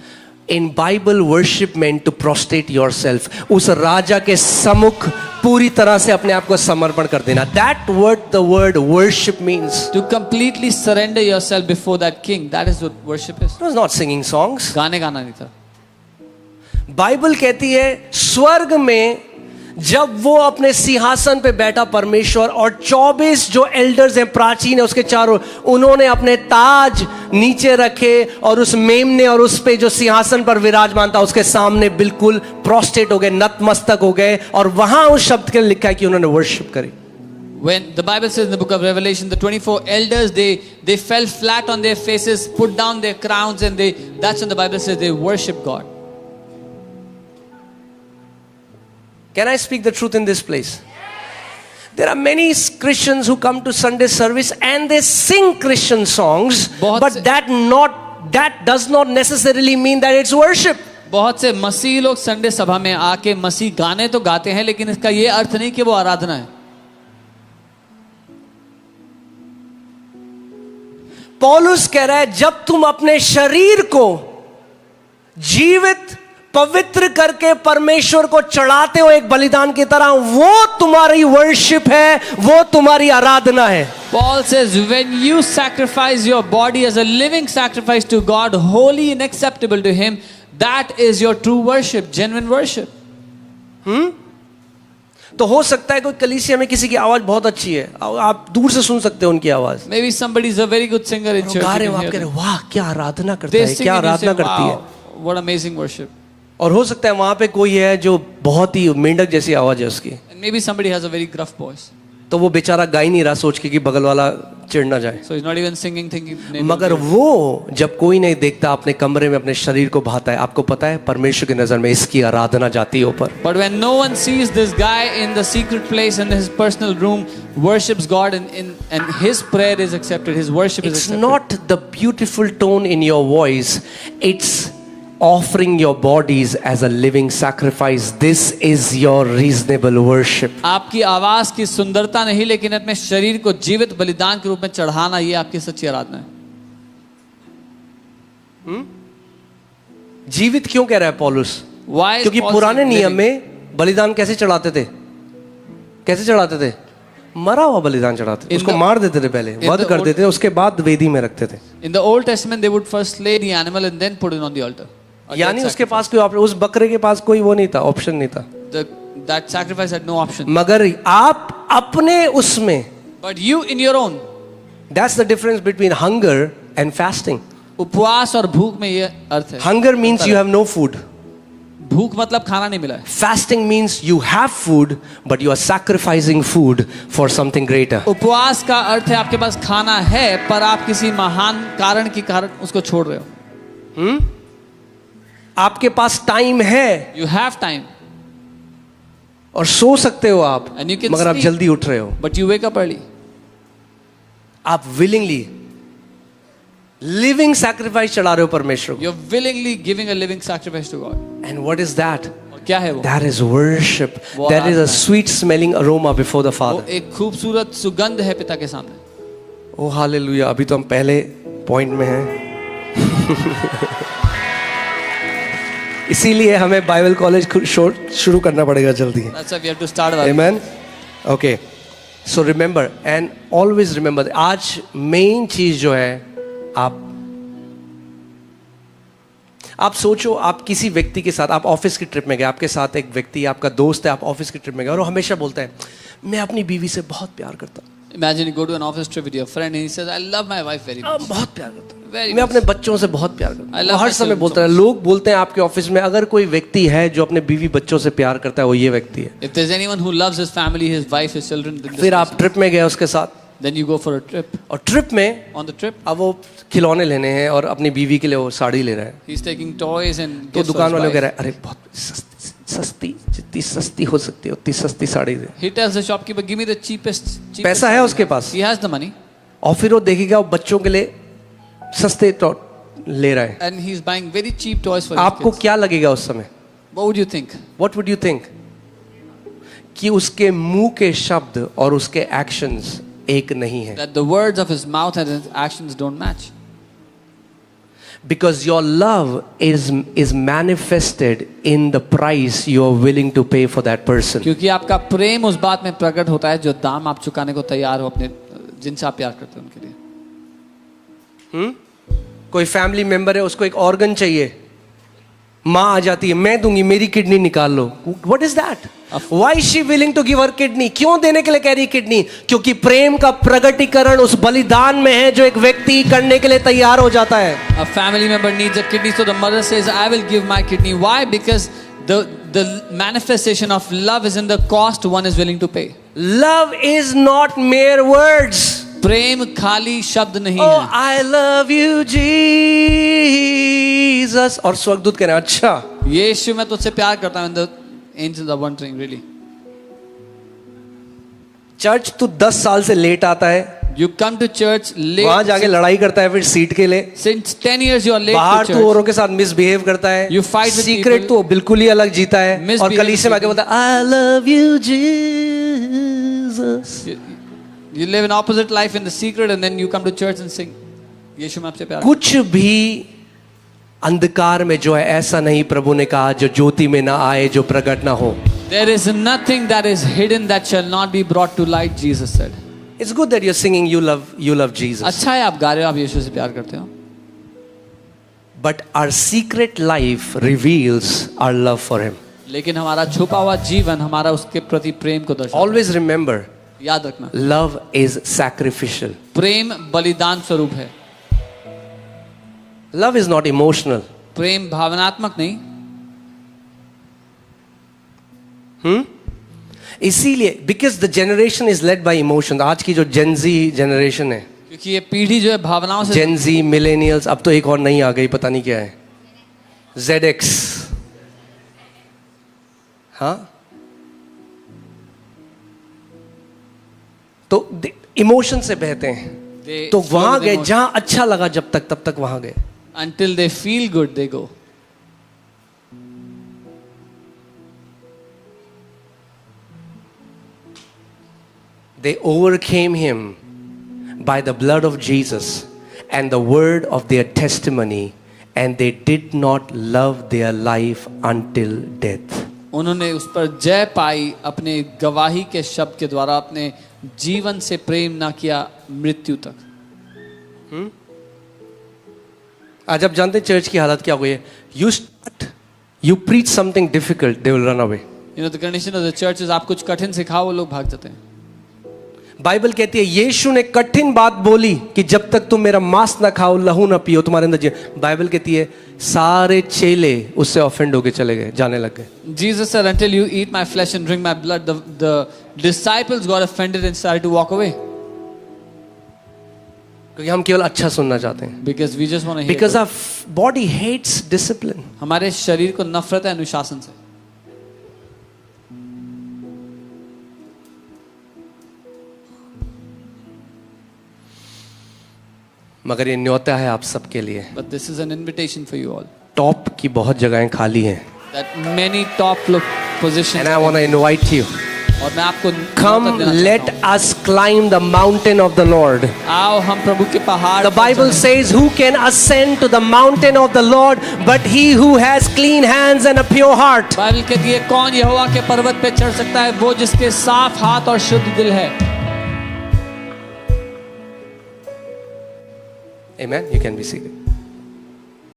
In Bible, worship meant to prostrate yourself. उस राजा के सम्मुख पूरी तरह से अपने आप को समर्पण कर देना. That word, the word worship means. To completely surrender yourself before that king. That is what worship is. It was not singing songs. गाने गाना नहीं था। बाइबल कहती है स्वर्ग में जब वो अपने सिंहासन पे बैठा परमेश्वर, और 24 जो एल्डर्स हैं, प्राचीन है उसके चारों, उन्होंने अपने ताज नीचे रखे और उस मेमने और उस पे जो सिंहासन पर विराजमान था उसके सामने बिल्कुल प्रोस्टेट हो गए, नतमस्तक हो गए, और वहां उस शब्द के लिखा है कि उन्होंने वर्शिप करी। When the Bible says in the book of Revelation, the 24 elders, they fell flat on their faces, put down their crowns, and that's when the Bible says they worship God. Can I speak the truth in this place? There are many Christians who come to Sunday service and they sing Christian songs, but that does not necessarily mean that it's worship. बहुत से मसीह लोग Sunday सभा में आके मसीह गाने तो गाते हैं, लेकिन इसका ये अर्थ नहीं कि वो आराधना है। पौलुस कह रहा है जब तुम अपने शरीर को जीवित पवित्र करके परमेश्वर को चढ़ाते हो एक बलिदान की तरह, वो तुम्हारी वर्शिप है, वो तुम्हारी आराधना है। Paul says when you sacrifice your body as a living sacrifice to God, holy and acceptable to him, that is your true worship, genuine worship. तो हो सकता है कोई कलीसिया में किसी की आवाज बहुत अच्छी है, आप दूर से सुन सकते हो उनकी आवाज, Maybe somebody is a very good singer in church. गा रहे हो, आप कह रहे हो वाह क्या आराधना करता है, क्या आराधना करती है, what amazing worship. और हो सकता है वहां पे कोई है जो बहुत ही मेंढक जैसी आवाज है उसकी, And maybe somebody has a very gruff voice, तो वो बेचारा गा ही नहीं रहा सोच के कि बगल वाला चिढ़ ना जाए, so he's not even singing thinking maybe मगर वो जब कोई नहीं देखता अपने कमरे में अपने शरीर को भाता है, आपको पता है परमेश्वर की नजर में इसकी आराधना जाती है ऊपर। But when no one sees this guy in the secret place in his personal room worships God, and his prayer is accepted, his worship is It's accepted. not the beautiful tone in your voice, it's offering your bodies as a living sacrifice. This is your reasonable worship. आपकी आवाज की सुंदरता नहीं, लेकिन अपने शरीर को जीवित बलिदान के रूप में चढ़ाना, ये आपकी सच्ची आराधना है। जीवित क्यों कह रहा है पौलुस? Why is क्योंकि Paul पुराने saying नियम living? में बलिदान कैसे चढ़ाते थे? कैसे चढ़ाते थे? मरा हुआ बलिदान चढ़ाते थे, उसको मार देते थे, पहले वध कर देते थे, उसके बाद वेदी में रखते थे। In the Old Testament they would first slay the animal and then put it on the altar. यानी उसके पास कोई उस बकरे के पास कोई वो नहीं था, ऑप्शन नहीं था। That sacrifice had no option. मगर आप अपने उसमें, But you in your own, that's the difference between hunger and fasting. उपवास और भूख में ये अर्थ है। Hunger means you have no food. भूख मतलब खाना नहीं मिला है। Fasting means you have food, but you are sacrificing food for something greater. उपवास का अर्थ है आपके पास खाना है, पर आप किसी महान कारण के कारण उसको छोड़ रहे हो। आपके पास टाइम है You have time और सो सकते हो आप, and you can मगर आप sleep, जल्दी उठ रहे हो। but you wake up early. आप willingly living sacrifice चढ़ा रहे हो परमेश्वर को। You're willingly giving a living sacrifice to God. And what is that? और क्या है वो? That is worship. वो That is आराधना a है। sweet smelling aroma before the वो Father. एक खूबसूरत सुगंध है पिता के सामने। Oh hallelujah! अभी तो हम पहले पॉइंट में हैं। इसीलिए हमें बाइबल कॉलेज शुरू करना पड़ेगा जल्दी। That's why we have to start our Amen. Okay. So remember and always remember. आज मेन चीज जो है, आप सोचो, आप किसी व्यक्ति के साथ, आप ऑफिस की ट्रिप में गए, आपके साथ एक व्यक्ति, आपका दोस्त है, आप ऑफिस की ट्रिप में गए और वो हमेशा बोलता है मैं अपनी बीवी से बहुत प्यार करता हूँ। Imagine you go to an office trip with your friend and he says, I love my wife very much. बहुत प्यार करता हूँ, Very मैं much. अपने बच्चों से बहुत प्यार करता I हूँ। love हर my समय children बोलता so है। much. लोग बोलते हैं आपके ऑफिस में अगर कोई व्यक्ति है जो अपने बीवी बच्चों से प्यार करता है, वो ये व्यक्ति है। If there's anyone who loves his family, his wife, his children, then this फिर आप person. ट्रिप में गए उसके साथ, Then you go for a trip. और ट्रिप में On the trip, अब वो खिलौने लेने हैं और अपनी बीवी के लिए वो साड़ी ले रहा है, he's taking toys and तो gifts for दुकान his वाले कह wife. रहे हैं अरे बहुत सस्ती, जितनी सस्ती हो सकती है उतनी सस्ती साड़ी दे। He tells the shopkeeper, give me the cheapest. पैसा है उसके पास, He has the money और फिर वो देखेगा वो बच्चों के लिए सस्ते तो ले रहा है। and he's buying very cheap toys for his आपको kids. क्या लगेगा उस समय? What would you think? What would you think? कि उसके मुंह के शब्द और उसके एक्शंस एक नहीं है। That the words of his mouth and his actions don't match. Because your love is manifested in the price you are willing to pay for that person. क्योंकि आपका प्रेम उस बात में प्रकट होता है जो दाम आप चुकाने को तैयार हो अपने जिनसे आप प्यार करते हो उनके लिए। कोई फैमिली मेंबर है, उसको एक ऑर्गन चाहिए, माँ आ जाती है, मैं दूंगी, मेरी किडनी निकाल लो। What is that? Why is she willing to give her kidney? क्यों देने के लिए कह रही किडनी? क्योंकि प्रेम का प्रगटीकरण उस बलिदान में है जो एक व्यक्ति करने के लिए तैयार हो जाता है। A family member needs a kidney, so the mother says, "I will give my kidney." Why? Because the manifestation of love is in the cost one is willing to pay. Love is not mere words. प्रेम खाली शब्द नहीं Oh, है। I love you, Jesus. और स्वर्गदूत कह रहे हैं, अच्छा यीशु मैं तुझसे प्यार करता हूँ। The angels are wondering, really? Church तू 10 साल से लेट आता है, You come to church late. वहां जाके लड़ाई करता है फिर सीट के लिए, Since 10 years you are late बाहर to तू church. औरों के साथ मिसबिहेव करता है, You fight with secret people. तो बिल्कुल ही अलग जीता है, और Misbehave कलीसिया में आके people. बोलता है I love you Jesus. You live an opposite life in the secret and then you come to church and sing. यीशु मैं आपसे प्यार कुछ भी अंधकार में जो है ऐसा नहीं, प्रभु ने कहा जो ज्योति में ना आए, जो प्रकट ना हो। There is nothing that is hidden that shall not be brought to light, Jesus said. It's good that you're singing you love Jesus. अच्छा है आप गा रहे हो, आप यीशु से प्यार करते हो। But our secret life reveals our love for him. लेकिन हमारा छुपा हुआ जीवन हमारा उसके प्रति प्रेम को दर्शाता है। Always remember, याद रखना, love is sacrificial. प्रेम बलिदान स्वरूप है। Love is not emotional. प्रेम भावनात्मक नहीं। इसीलिए because the generation is led by emotion. आज की जो Gen Z generation है, क्योंकि ये पीढ़ी जो है भावनाओं से Gen Z, millennials, अब तो एक और नई आ गई, पता नहीं क्या है, ZX, हाँ, तो इमोशन से बहते हैं, They तो flow वहां with गए emotion. जहां अच्छा लगा जब तक, तब तक वहां गए। Until they feel good they go. They overcame him by the blood of Jesus and the word of their testimony, and they did not love their life until death. उन्होंने उस पर जय पाई अपने गवाही के शब्द के द्वारा, अपने जीवन से प्रेम ना किया मृत्यु तक। आज आप जानते हैं चर्च की हालत क्या हो गई है? You preach something difficult, they will run away. You know the condition of the church is आप कुछ कठिन सिखाओ वो लोग भाग जाते हैं। बाइबल कहती है यीशु ने कठिन बात बोली कि जब तक तुम मेरा मांस ना खाओ, लहू ना पियो, तुम्हारे अंदर बाइबल कहती है सारे चेले उससे ऑफेंड होके चले गए, जाने लग गए। Jesus said, until you eat my flesh and drink my blood, the disciples got offended and started to walk away. क्योंकि हम केवल अच्छा सुनना चाहते हैं। Because we just want to hear. Because good. our body hates discipline. हमारे शरीर को नफरत है अनुशासन से। मगर ये न्योता है आप सबके लिए। But this is an invitation for you all. Top की बहुत जगहें खाली हैं। That many top positions. And I want to invite you. और मैं आपको Come, न्योता देना let चाहता us climb the mountain of the Lord. हूं। आओ हम प्रभु के पहाड़ The पर Bible चढ़ें। says, who can ascend to the mountain of the Lord but he who has clean hands and a pure heart? Bible कहती है कौन यहोवा के पर्वत पे चढ़ सकता है? वो जिसके साफ हाथ और शुद्ध दिल है। Amen. You can be seated.